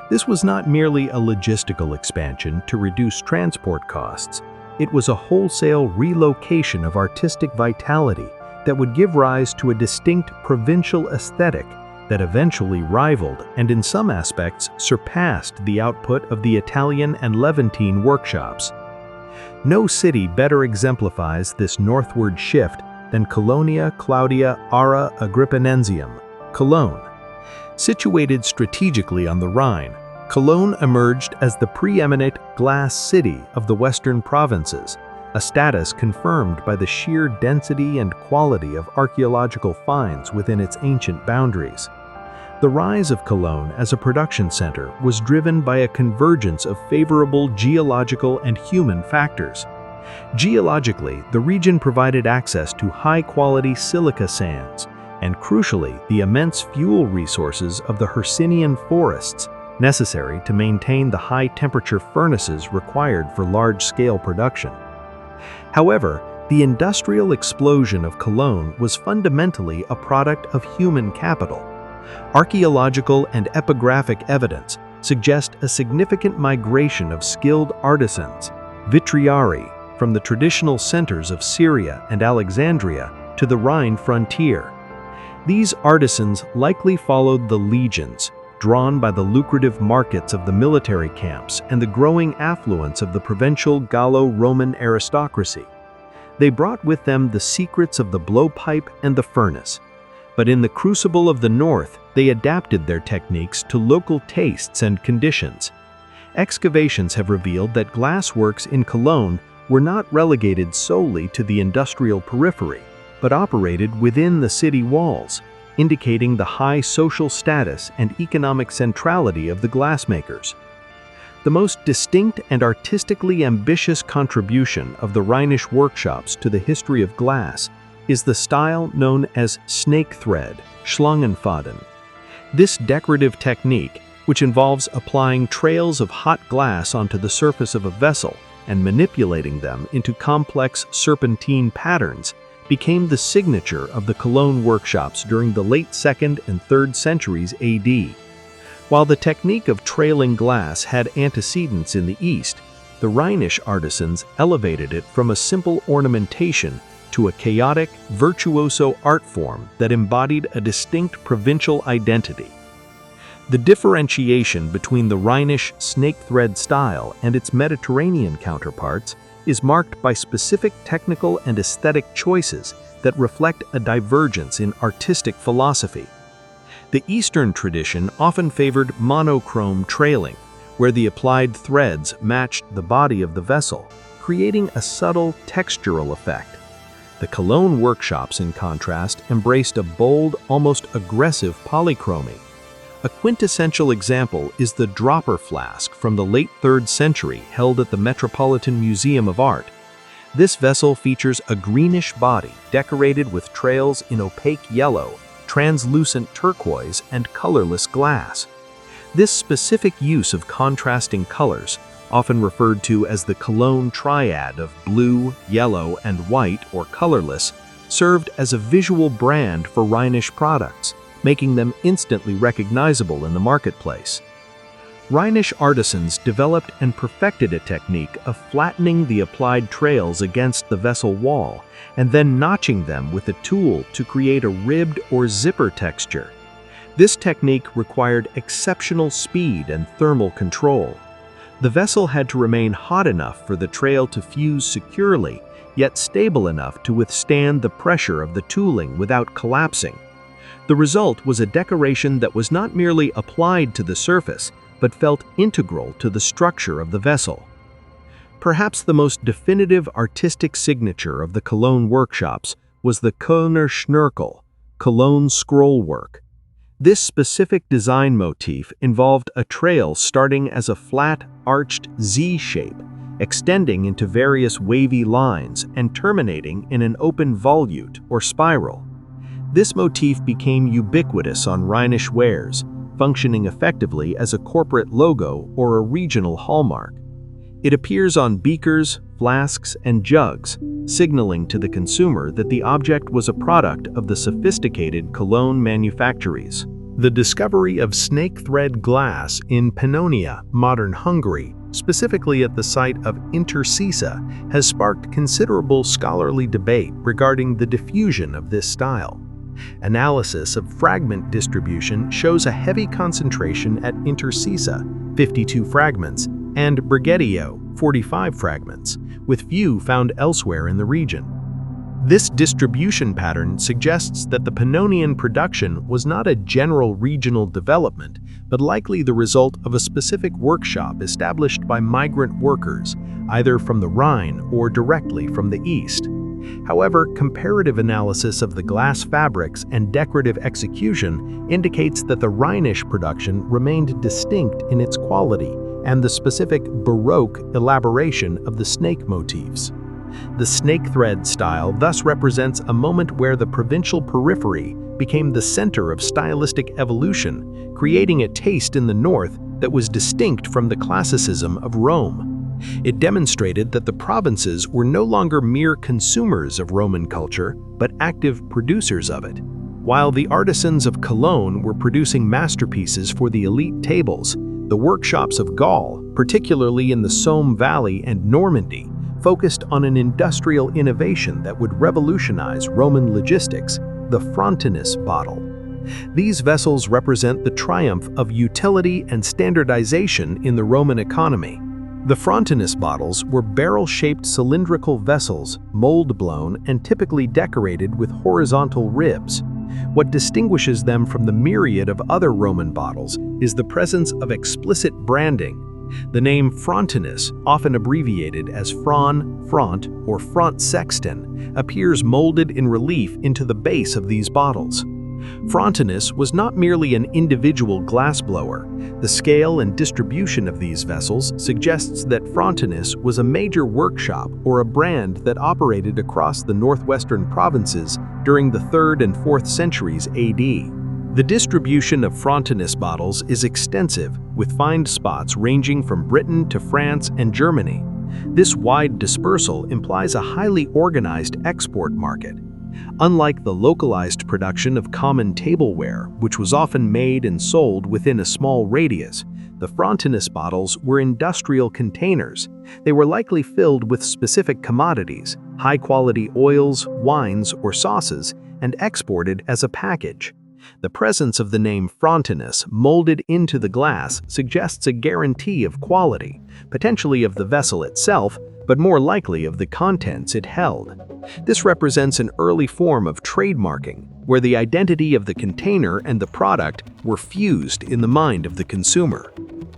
This was not merely a logistical expansion to reduce transport costs. It was a wholesale relocation of artistic vitality that would give rise to a distinct provincial aesthetic that eventually rivaled and in some aspects surpassed the output of the Italian and Levantine workshops. No city better exemplifies this northward shift than Colonia Claudia Ara Agrippinensium, Cologne. Situated strategically on the Rhine, Cologne emerged as the preeminent glass city of the western provinces, a status confirmed by the sheer density and quality of archaeological finds within its ancient boundaries. The rise of Cologne as a production center was driven by a convergence of favorable geological and human factors. Geologically, the region provided access to high-quality silica sands, and crucially, the immense fuel resources of the Herculaneum forests necessary to maintain the high-temperature furnaces required for large-scale production. However, the industrial explosion of Cologne was fundamentally a product of human capital. Archaeological and epigraphic evidence suggest a significant migration of skilled artisans, vitriari, from the traditional centers of Syria and Alexandria to the Rhine frontier. These artisans likely followed the legions, drawn by the lucrative markets of the military camps and the growing affluence of the provincial Gallo-Roman aristocracy. They brought with them the secrets of the blowpipe and the furnace. But in the crucible of the north, they adapted their techniques to local tastes and conditions. Excavations have revealed that glassworks in Cologne were not relegated solely to the industrial periphery, but operated within the city walls, indicating the high social status and economic centrality of the glassmakers. The most distinct and artistically ambitious contribution of the Rhinish workshops to the history of glass is the style known as snake thread, Schlangenfaden. This decorative technique, which involves applying trails of hot glass onto the surface of a vessel and manipulating them into complex serpentine patterns, became the signature of the Cologne workshops during the late 2nd and 3rd centuries AD. While the technique of trailing glass had antecedents in the East, the Rhinish artisans elevated it from a simple ornamentation to a chaotic, virtuoso art form that embodied a distinct provincial identity. The differentiation between the Rhinish snake thread style and its Mediterranean counterparts is marked by specific technical and aesthetic choices that reflect a divergence in artistic philosophy. The Eastern tradition often favored monochrome trailing, where the applied threads matched the body of the vessel, creating a subtle textural effect. The Cologne workshops, in contrast, embraced a bold, almost aggressive polychromy. A quintessential example is the dropper flask from the late 3rd century held at the Metropolitan Museum of Art. This vessel features a greenish body decorated with trails in opaque yellow, translucent turquoise, and colorless glass. This specific use of contrasting colors, often referred to as the Cologne triad of blue, yellow, and white or colorless, served as a visual brand for Rhinish products, making them instantly recognizable in the marketplace. Rhinish artisans developed and perfected a technique of flattening the applied trails against the vessel wall and then notching them with a tool to create a ribbed or zipper texture. This technique required exceptional speed and thermal control. The vessel had to remain hot enough for the trail to fuse securely, yet stable enough to withstand the pressure of the tooling without collapsing. The result was a decoration that was not merely applied to the surface, but felt integral to the structure of the vessel. Perhaps the most definitive artistic signature of the Cologne workshops was the Kölner Schnörkel, Cologne scrollwork. This specific design motif involved a trail starting as a flat, arched Z shape, extending into various wavy lines and terminating in an open volute or spiral. This motif became ubiquitous on Rhinish wares, functioning effectively as a corporate logo or a regional hallmark. It appears on beakers, flasks, and jugs, signaling to the consumer that the object was a product of the sophisticated Cologne manufactories. The discovery of snake thread glass in Pannonia, modern Hungary, specifically at the site of Intercisa, has sparked considerable scholarly debate regarding the diffusion of this style. Analysis of fragment distribution shows a heavy concentration at Intercisa, 52 fragments, and Brigedio, 45 fragments, with few found elsewhere in the region. This distribution pattern suggests that the Pannonian production was not a general regional development, but likely the result of a specific workshop established by migrant workers, either from the Rhine or directly from the east. However, comparative analysis of the glass fabrics and decorative execution indicates that the Rhinish production remained distinct in its quality and the specific Baroque elaboration of the snake motifs. The snake thread style thus represents a moment where the provincial periphery became the center of stylistic evolution, creating a taste in the north that was distinct from the classicism of Rome. It demonstrated that the provinces were no longer mere consumers of Roman culture, but active producers of it. While the artisans of Cologne were producing masterpieces for the elite tables, the workshops of Gaul, particularly in the Somme Valley and Normandy, focused on an industrial innovation that would revolutionize Roman logistics, the Frontinus bottle. These vessels represent the triumph of utility and standardization in the Roman economy. The Frontinus bottles were barrel-shaped cylindrical vessels, mold-blown and typically decorated with horizontal ribs. What distinguishes them from the myriad of other Roman bottles is the presence of explicit branding. The name Frontinus, often abbreviated as Front, or Front Sexton, appears molded in relief into the base of these bottles. Frontinus was not merely an individual glassblower. The scale and distribution of these vessels suggests that Frontinus was a major workshop or a brand that operated across the northwestern provinces during the 3rd and 4th centuries AD. The distribution of Frontinus bottles is extensive, with find spots ranging from Britain to France and Germany. This wide dispersal implies a highly organized export market. Unlike the localized production of common tableware, which was often made and sold within a small radius, the Frontinus bottles were industrial containers. They were likely filled with specific commodities, high-quality oils, wines, or sauces, and exported as a package. The presence of the name Frontinus molded into the glass suggests a guarantee of quality, potentially of the vessel itself, but more likely of the contents it held. This represents an early form of trademarking, where the identity of the container and the product were fused in the mind of the consumer.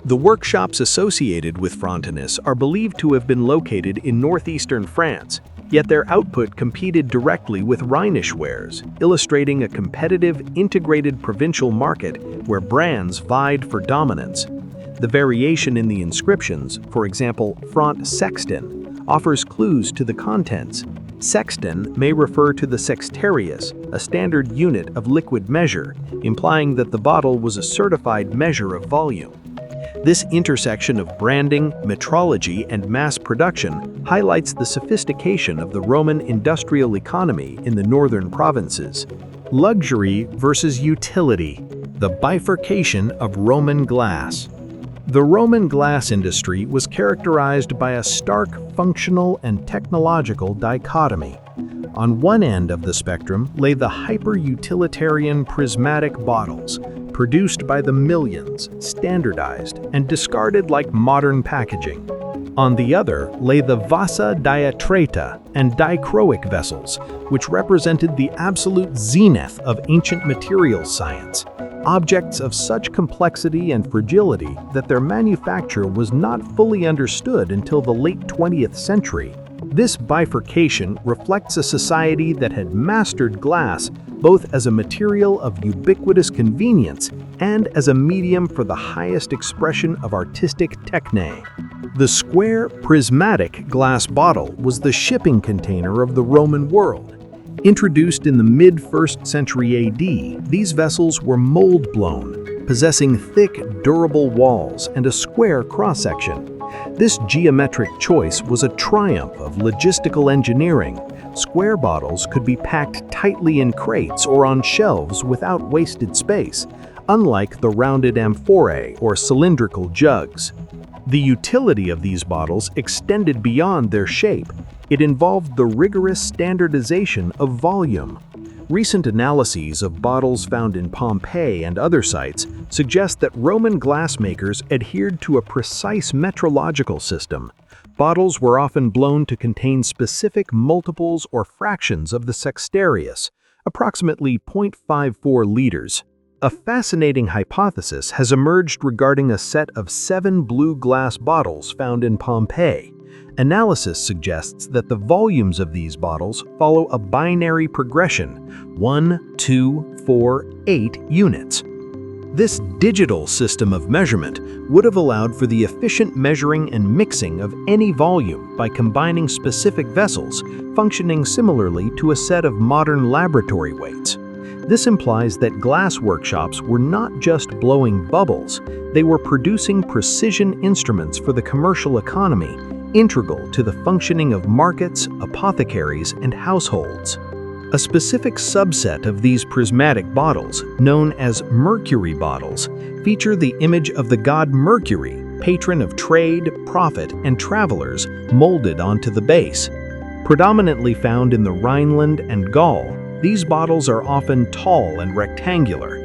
The workshops associated with Frontinus are believed to have been located in northeastern France, yet their output competed directly with Rhinish wares, illustrating a competitive, integrated provincial market where brands vied for dominance. The variation in the inscriptions, for example, Front Sexton, offers clues to the contents. Sexton may refer to the sextarius, a standard unit of liquid measure, implying that the bottle was a certified measure of volume. This intersection of branding, metrology, and mass production highlights the sophistication of the Roman industrial economy in the northern provinces. Luxury versus utility, the bifurcation of Roman glass. The Roman glass industry was characterized by a stark functional and technological dichotomy. On one end of the spectrum lay the hyper-utilitarian prismatic bottles, produced by the millions, standardized, and discarded like modern packaging. On the other lay the vasa diatrata and dichroic vessels, which represented the absolute zenith of ancient materials science, objects of such complexity and fragility that their manufacture was not fully understood until the late 20th century. This bifurcation reflects a society that had mastered glass both as a material of ubiquitous convenience and as a medium for the highest expression of artistic techne. The square, prismatic glass bottle was the shipping container of the Roman world. Introduced in the mid-1st century AD, these vessels were mold-blown, possessing thick, durable walls and a square cross-section. This geometric choice was a triumph of logistical engineering. Square bottles could be packed tightly in crates or on shelves without wasted space, unlike the rounded amphorae or cylindrical jugs. The utility of these bottles extended beyond their shape. It involved the rigorous standardization of volume. Recent analyses of bottles found in Pompeii and other sites suggest that Roman glassmakers adhered to a precise metrological system. Bottles were often blown to contain specific multiples or fractions of the sextarius, approximately 0.54 liters. A fascinating hypothesis has emerged regarding a set of 7 blue glass bottles found in Pompeii. Analysis suggests that the volumes of these bottles follow a binary progression, 1, 2, 4, 8 units. This digital system of measurement would have allowed for the efficient measuring and mixing of any volume by combining specific vessels, functioning similarly to a set of modern laboratory weights. This implies that glass workshops were not just blowing bubbles, they were producing precision instruments for the commercial economy, integral to the functioning of markets, apothecaries, and households. A specific subset of these prismatic bottles, known as mercury bottles, feature the image of the god Mercury, patron of trade, profit, and travelers, molded onto the base. Predominantly found in the Rhineland and Gaul, these bottles are often tall and rectangular.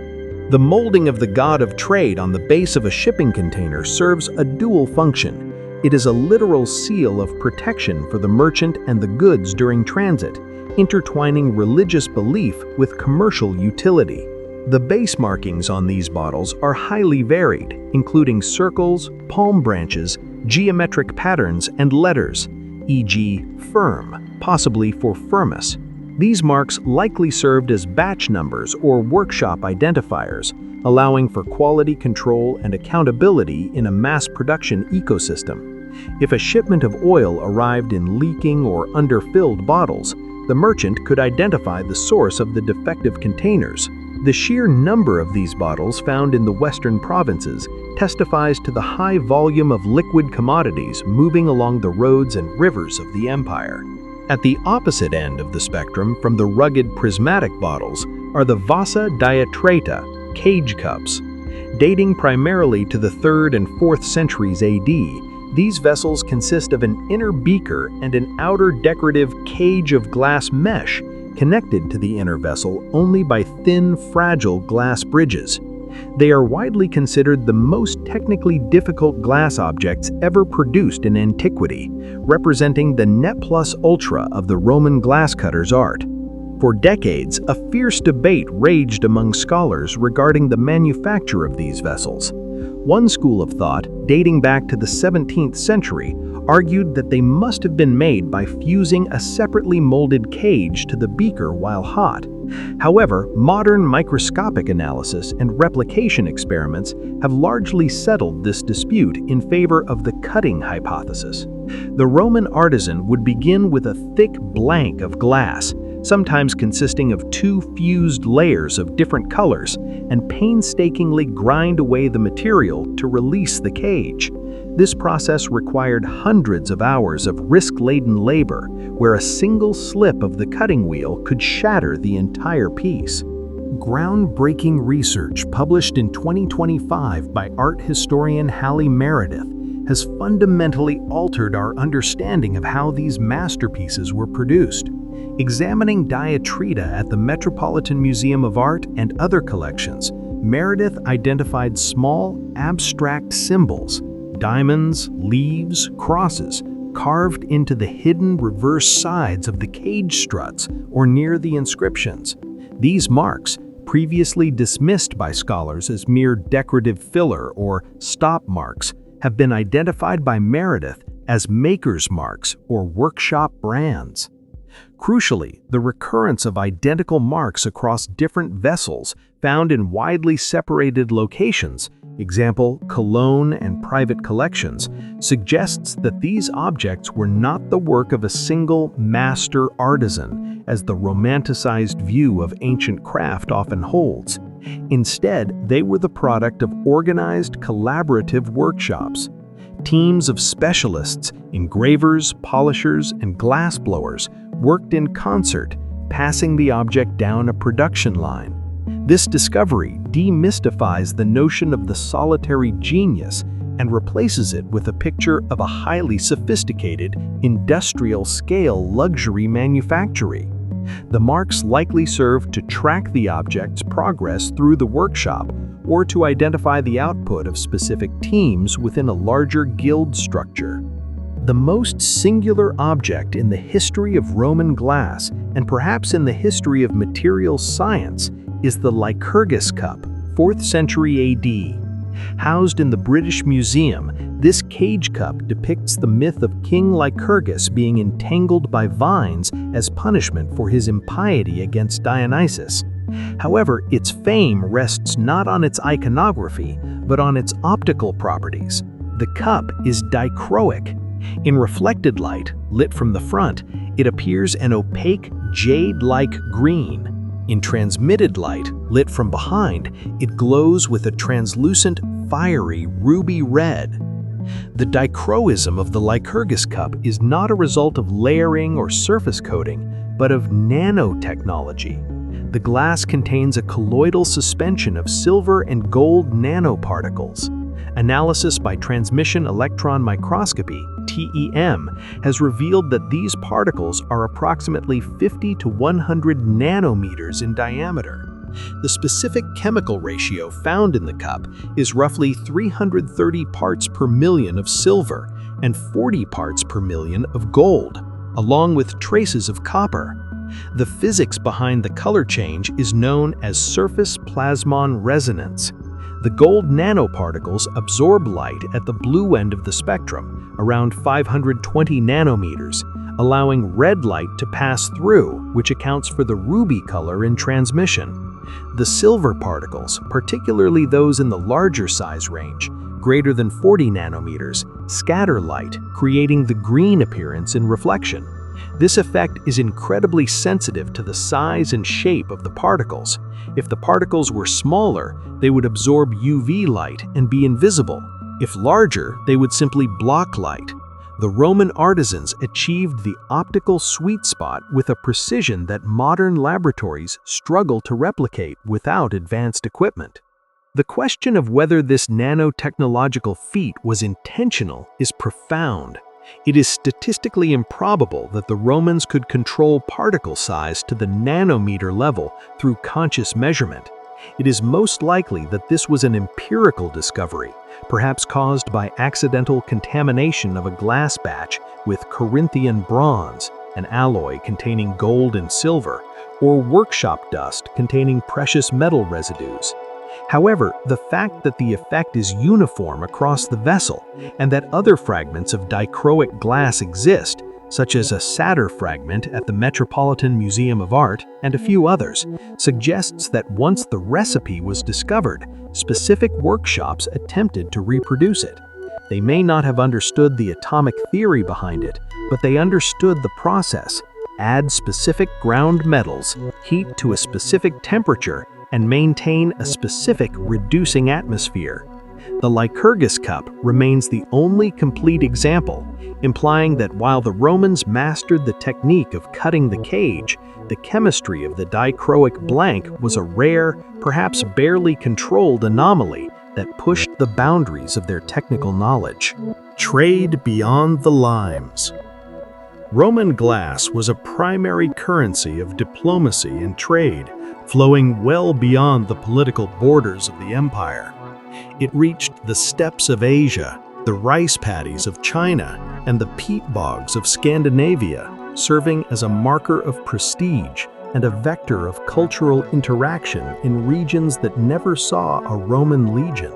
The molding of the god of trade on the base of a shipping container serves a dual function. It is a literal seal of protection for the merchant and the goods during transit, intertwining religious belief with commercial utility. The base markings on these bottles are highly varied, including circles, palm branches, geometric patterns, and letters, e.g. firm, possibly for firmus. These marks likely served as batch numbers or workshop identifiers, allowing for quality control and accountability in a mass production ecosystem. If a shipment of oil arrived in leaking or underfilled bottles, the merchant could identify the source of the defective containers. The sheer number of these bottles found in the western provinces testifies to the high volume of liquid commodities moving along the roads and rivers of the empire. At the opposite end of the spectrum from the rugged prismatic bottles are the vasa diatrata, cage cups. Dating primarily to the 3rd and 4th centuries AD, these vessels consist of an inner beaker and an outer decorative cage of glass mesh, connected to the inner vessel only by thin, fragile glass bridges. They are widely considered the most technically difficult glass objects ever produced in antiquity, representing the ne plus ultra of the Roman glasscutter's art. For decades, a fierce debate raged among scholars regarding the manufacture of these vessels. One school of thought, dating back to the 17th century, argued that they must have been made by fusing a separately molded cage to the beaker while hot. However, modern microscopic analysis and replication experiments have largely settled this dispute in favor of the cutting hypothesis. The Roman artisan would begin with a thick blank of glass, sometimes consisting of 2 fused layers of different colors, and painstakingly grind away the material to release the cage. This process required hundreds of hours of risk-laden labor, where a single slip of the cutting wheel could shatter the entire piece. Groundbreaking research published in 2025 by art historian Hallie Meredith has fundamentally altered our understanding of how these masterpieces were produced. Examining Diatrita at the Metropolitan Museum of Art and other collections, Meredith identified small, abstract symbols, diamonds, leaves, crosses, carved into the hidden reverse sides of the cage struts or near the inscriptions. These marks, previously dismissed by scholars as mere decorative filler or stop marks, have been identified by Meredith as maker's marks or workshop brands. Crucially, the recurrence of identical marks across different vessels found in widely separated locations, example Cologne and private collections, suggests that these objects were not the work of a single master artisan, as the romanticized view of ancient craft often holds. Instead, they were the product of organized collaborative workshops. Teams of specialists, engravers, polishers, and glassblowers worked in concert, passing the object down a production line. This discovery demystifies the notion of the solitary genius and replaces it with a picture of a highly sophisticated, industrial-scale luxury manufactory. The marks likely served to track the object's progress through the workshop or to identify the output of specific teams within a larger guild structure. The most singular object in the history of Roman glass, and perhaps in the history of materials science, is the Lycurgus cup, 4th century AD. Housed in the British Museum, this cage cup depicts the myth of King Lycurgus being entangled by vines as punishment for his impiety against Dionysus. However, its fame rests not on its iconography, but on its optical properties. The cup is dichroic. In reflected light, lit from the front, it appears an opaque, jade-like green. In transmitted light, lit from behind, it glows with a translucent, fiery ruby red. The dichroism of the Lycurgus cup is not a result of layering or surface coating, but of nanotechnology. The glass contains a colloidal suspension of silver and gold nanoparticles. Analysis by transmission electron microscopy, TEM, has revealed that these particles are approximately 50 to 100 nanometers in diameter. The specific chemical ratio found in the cup is roughly 330 parts per million of silver and 40 parts per million of gold, along with traces of copper. The physics behind the color change is known as surface plasmon resonance. The gold nanoparticles absorb light at the blue end of the spectrum, around 520 nanometers, allowing red light to pass through, which accounts for the ruby color in transmission. The silver particles, particularly those in the larger size range, greater than 40 nanometers, scatter light, creating the green appearance in reflection. This effect is incredibly sensitive to the size and shape of the particles. If the particles were smaller, they would absorb UV light and be invisible. If larger, they would simply block light. The Roman artisans achieved the optical sweet spot with a precision that modern laboratories struggle to replicate without advanced equipment. The question of whether this nanotechnological feat was intentional is profound. It is statistically improbable that the Romans could control particle size to the nanometer level through conscious measurement. It is most likely that this was an empirical discovery, perhaps caused by accidental contamination of a glass batch with Corinthian bronze, an alloy containing gold and silver, or workshop dust containing precious metal residues. However, the fact that the effect is uniform across the vessel and that other fragments of dichroic glass exist, such as a satyr fragment at the Metropolitan Museum of Art and a few others, suggests that once the recipe was discovered, specific workshops attempted to reproduce it. They may not have understood the atomic theory behind it, but they understood the process: add specific ground metals, heat to a specific temperature, and maintain a specific reducing atmosphere. The Lycurgus cup remains the only complete example, implying that while the Romans mastered the technique of cutting the cage, the chemistry of the dichroic blank was a rare, perhaps barely controlled anomaly that pushed the boundaries of their technical knowledge. Trade beyond the limes. Roman glass was a primary currency of diplomacy and trade, flowing well beyond the political borders of the empire. It reached the steppes of Asia, the rice paddies of China, and the peat bogs of Scandinavia, serving as a marker of prestige and a vector of cultural interaction in regions that never saw a Roman legion.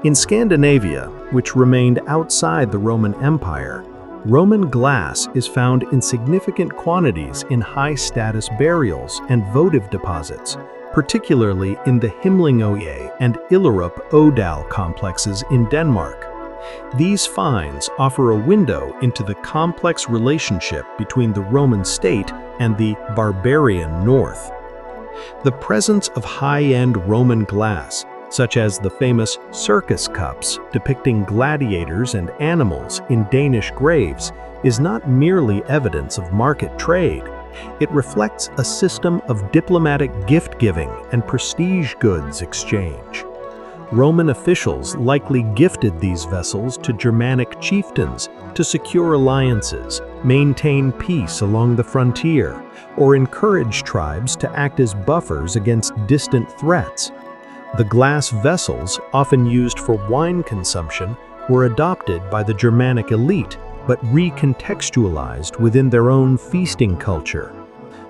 In Scandinavia, which remained outside the Roman Empire, Roman glass is found in significant quantities in high-status burials and votive deposits, particularly in the Himlingøye and Illerup Odal complexes in Denmark. These finds offer a window into the complex relationship between the Roman state and the barbarian north. The presence of high-end Roman glass, such as the famous circus cups depicting gladiators and animals in Danish graves, is not merely evidence of market trade. It reflects a system of diplomatic gift-giving and prestige goods exchange. Roman officials likely gifted these vessels to Germanic chieftains to secure alliances, maintain peace along the frontier, or encourage tribes to act as buffers against distant threats. The glass vessels, often used for wine consumption, were adopted by the Germanic elite, but recontextualized within their own feasting culture.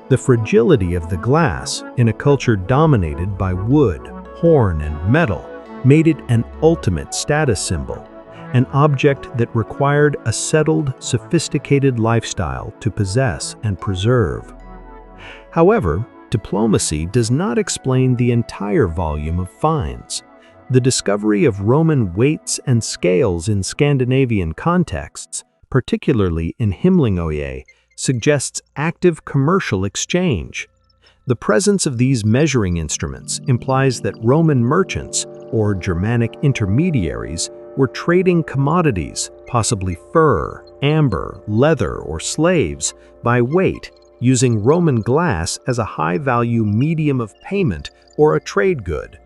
The fragility of the glass, in a culture dominated by wood, horn, and metal, made it an ultimate status symbol, an object that required a settled, sophisticated lifestyle to possess and preserve. However, diplomacy does not explain the entire volume of finds. The discovery of Roman weights and scales in Scandinavian contexts, particularly in Himlingoje, suggests active commercial exchange. The presence of these measuring instruments implies that Roman merchants, or Germanic intermediaries, were trading commodities, possibly fur, amber, leather, or slaves, by weight, using Roman glass as a high-value medium of payment or a trade good.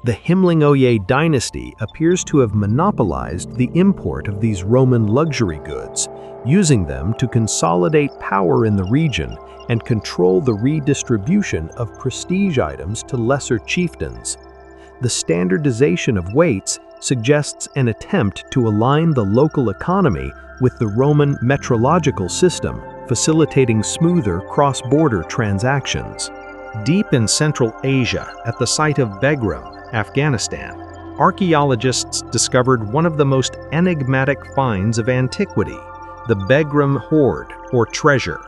The Himlingoje dynasty appears to have monopolized the import of these Roman luxury goods, using them to consolidate power in the region and control the redistribution of prestige items to lesser chieftains. The standardization of weights suggests an attempt to align the local economy with the Roman metrological system, facilitating smoother cross-border transactions. Deep in Central Asia, at the site of Begram, Afghanistan, archaeologists discovered one of the most enigmatic finds of antiquity, the Begram hoard, or treasure.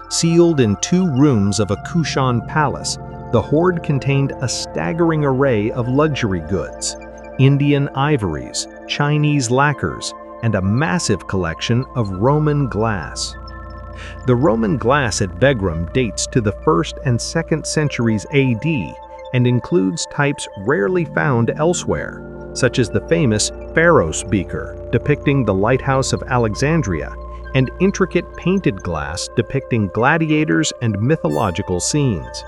Sealed in 2 rooms of a Kushan palace, the hoard contained a staggering array of luxury goods, Indian ivories, Chinese lacquers, and a massive collection of Roman glass. The Roman glass at Begram dates to the 1st and 2nd centuries AD and includes types rarely found elsewhere, such as the famous Pharos beaker depicting the lighthouse of Alexandria, and intricate painted glass depicting gladiators and mythological scenes.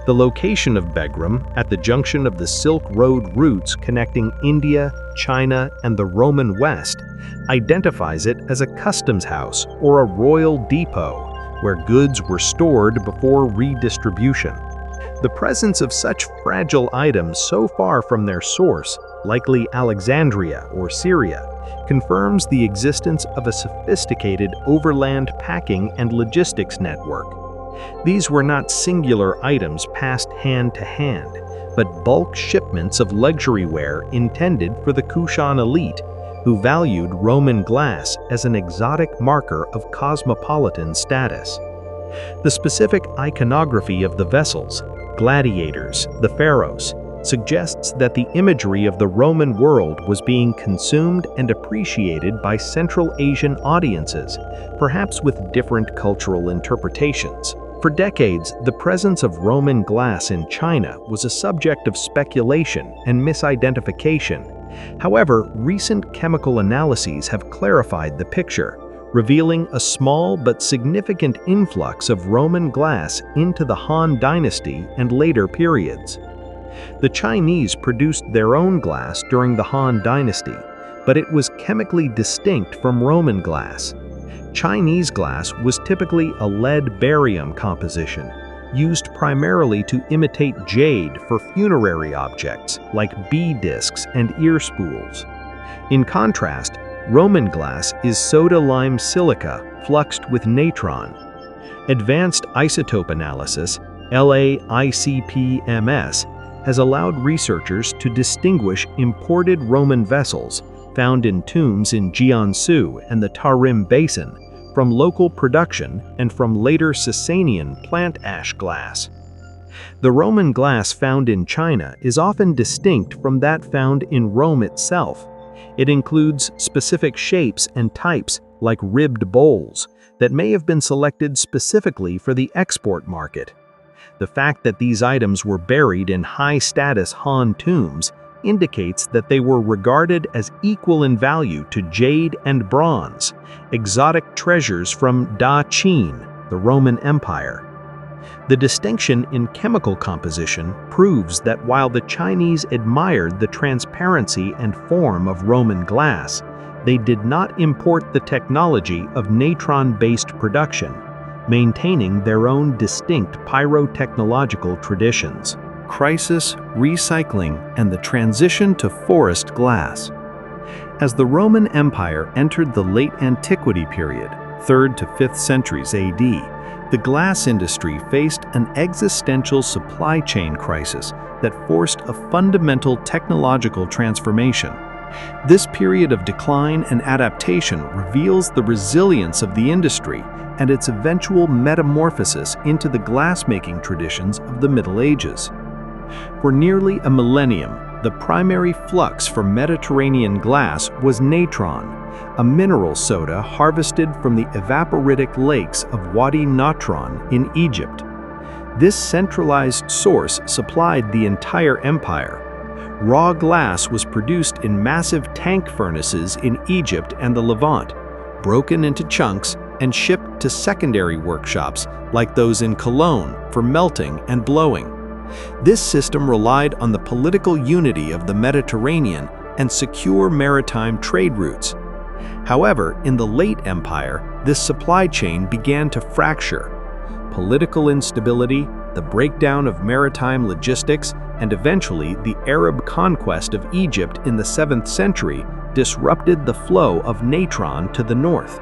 The location of Begram, at the junction of the Silk Road routes connecting India, China, and the Roman West, identifies it as a customs house or a royal depot, where goods were stored before redistribution. The presence of such fragile items so far from their source, likely Alexandria or Syria, confirms the existence of a sophisticated overland packing and logistics network. These were not singular items passed hand to hand, but bulk shipments of luxury ware intended for the Kushan elite, who valued Roman glass as an exotic marker of cosmopolitan status. The specific iconography of the vessels, gladiators, the pharaohs, suggests that the imagery of the Roman world was being consumed and appreciated by Central Asian audiences, perhaps with different cultural interpretations. For decades, the presence of Roman glass in China was a subject of speculation and misidentification. However, recent chemical analyses have clarified the picture, revealing a small but significant influx of Roman glass into the Han Dynasty and later periods. The Chinese produced their own glass during the Han Dynasty, but it was chemically distinct from Roman glass. Chinese glass was typically a lead-barium composition, used primarily to imitate jade for funerary objects like bead discs and ear spools. In contrast, Roman glass is soda-lime silica fluxed with natron. Advanced isotope analysis, LAICP-MS, has allowed researchers to distinguish imported Roman vessels found in tombs in Jiangsu and the Tarim Basin from local production and from later Sasanian plant ash glass. The Roman glass found in China is often distinct from that found in Rome itself. It includes specific shapes and types, like ribbed bowls, that may have been selected specifically for the export market. The fact that these items were buried in high-status Han tombs indicates that they were regarded as equal in value to jade and bronze, exotic treasures from Da Qin, the Roman Empire. The distinction in chemical composition proves that while the Chinese admired the transparency and form of Roman glass, they did not import the technology of natron-based production, maintaining their own distinct pyrotechnological traditions. Crisis, recycling, and the transition to forest glass. As the Roman Empire entered the late antiquity period, 3rd to 5th centuries AD, the glass industry faced an existential supply chain crisis that forced a fundamental technological transformation. This period of decline and adaptation reveals the resilience of the industry and its eventual metamorphosis into the glassmaking traditions of the Middle Ages. For nearly a millennium, the primary flux for Mediterranean glass was natron, a mineral soda harvested from the evaporitic lakes of Wadi Natron in Egypt. This centralized source supplied the entire empire. Raw glass was produced in massive tank furnaces in Egypt and the Levant, broken into chunks and shipped to secondary workshops like those in Cologne for melting and blowing. This system relied on the political unity of the Mediterranean and secure maritime trade routes. However, in the late empire, this supply chain began to fracture. Political instability, the breakdown of maritime logistics, and eventually the Arab conquest of Egypt in the 7th century disrupted the flow of natron to the north.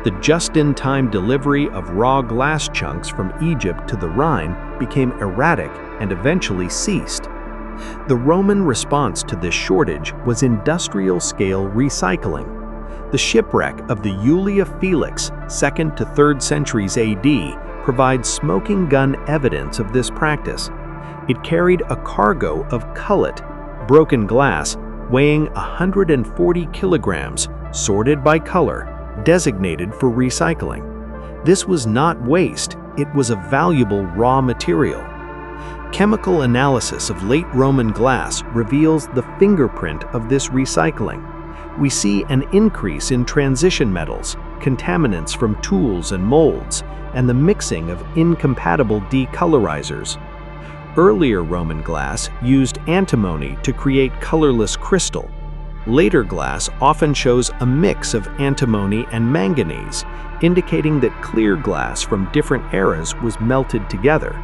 The just-in-time delivery of raw glass chunks from Egypt to the Rhine became erratic and eventually ceased. The Roman response to this shortage was industrial-scale recycling. The shipwreck of the Julia Felix, 2nd to 3rd centuries AD, provides smoking gun evidence of this practice. It carried a cargo of cullet, broken glass, weighing 140 kilograms, sorted by color, designated for recycling. This was not waste, it was a valuable raw material. Chemical analysis of late Roman glass reveals the fingerprint of this recycling. We see an increase in transition metals, contaminants from tools and molds, and the mixing of incompatible decolorizers. Earlier Roman glass used antimony to create colorless crystal. Later glass often shows a mix of antimony and manganese, indicating that clear glass from different eras was melted together.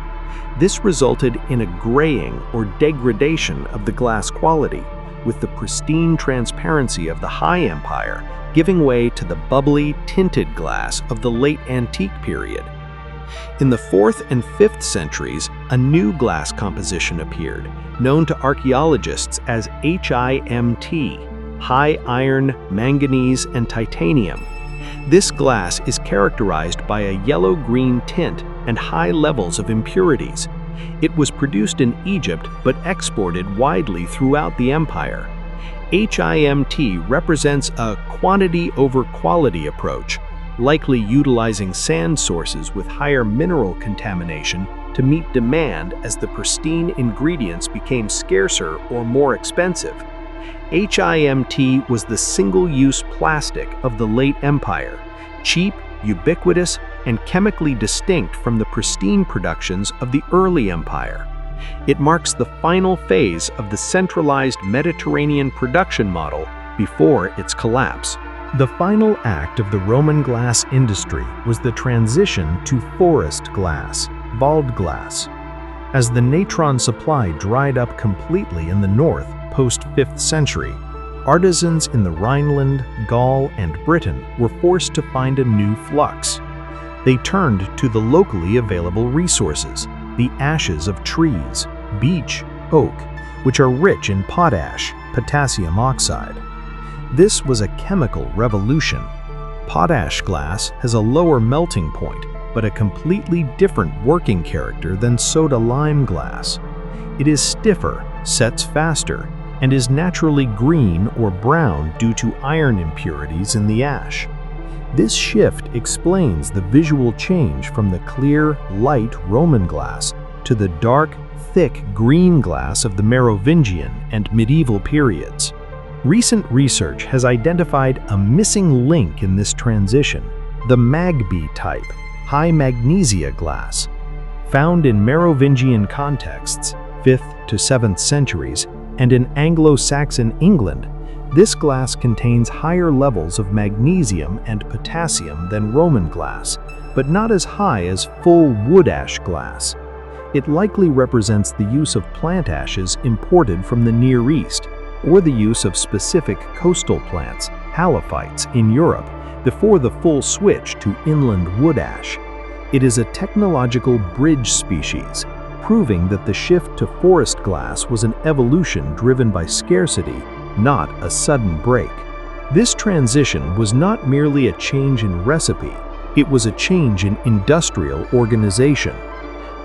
This resulted in a graying or degradation of the glass quality, with the pristine transparency of the High Empire giving way to the bubbly, tinted glass of the late antique period. In the 4th and 5th centuries, a new glass composition appeared, known to archaeologists as HIMT, high iron, manganese, and titanium. This glass is characterized by a yellow-green tint and high levels of impurities. It was produced in Egypt but exported widely throughout the empire. HIMT represents a quantity over quality approach, likely utilizing sand sources with higher mineral contamination to meet demand as the pristine ingredients became scarcer or more expensive. HIMT was the single-use plastic of the late empire, cheap, ubiquitous, and chemically distinct from the pristine productions of the early empire. It marks the final phase of the centralized Mediterranean production model before its collapse. The final act of the Roman glass industry was the transition to forest glass, Wald glass. As the natron supply dried up completely in the north post-5th century, artisans in the Rhineland, Gaul, and Britain were forced to find a new flux. They turned to the locally available resources, the ashes of trees, beech, oak, which are rich in potash, potassium oxide. This was a chemical revolution. Potash glass has a lower melting point, but a completely different working character than soda lime glass. It is stiffer, sets faster, and is naturally green or brown due to iron impurities in the ash. This shift explains the visual change from the clear, light Roman glass to the dark, thick green glass of the Merovingian and medieval periods. Recent research has identified a missing link in this transition, the Magby type, high magnesia glass. Found in Merovingian contexts, 5th to 7th centuries, and in Anglo-Saxon England, this glass contains higher levels of magnesium and potassium than Roman glass, but not as high as full wood ash glass. It likely represents the use of plant ashes imported from the Near East, or the use of specific coastal plants, halophytes, in Europe before the full switch to inland wood ash. It is a technological bridge species, proving that the shift to forest glass was an evolution driven by scarcity, not a sudden break. This transition was not merely a change in recipe, it was a change in industrial organization.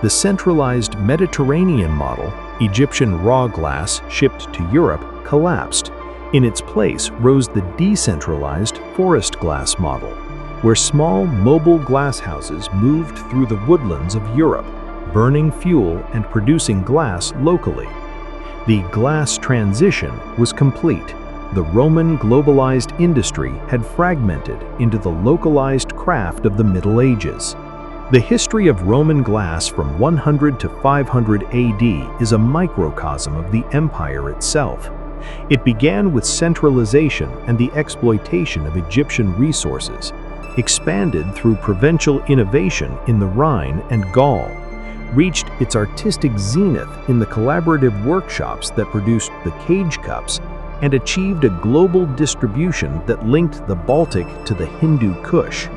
The centralized Mediterranean model, Egyptian raw glass shipped to Europe, collapsed. In its place rose the decentralized forest glass model, where small mobile glass houses moved through the woodlands of Europe, burning fuel and producing glass locally. The glass transition was complete. The Roman globalized industry had fragmented into the localized craft of the Middle Ages. The history of Roman glass from 100 to 500 AD is a microcosm of the empire itself. It began with centralization and the exploitation of Egyptian resources, expanded through provincial innovation in the Rhine and Gaul, reached its artistic zenith in the collaborative workshops that produced the cage cups, and achieved a global distribution that linked the Baltic to the Hindu Kush.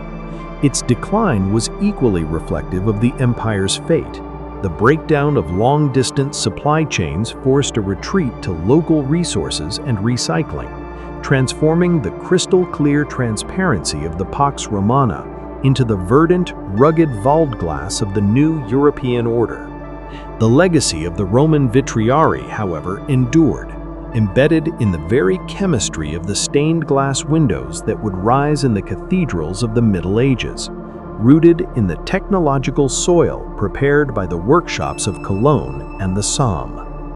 Its decline was equally reflective of the empire's fate. The breakdown of long-distance supply chains forced a retreat to local resources and recycling, transforming the crystal-clear transparency of the Pax Romana into the verdant, rugged Waldglas of the new European order. The legacy of the Roman vitriari, however, endured, embedded in the very chemistry of the stained glass windows that would rise in the cathedrals of the Middle Ages, rooted in the technological soil prepared by the workshops of Cologne and the Somme.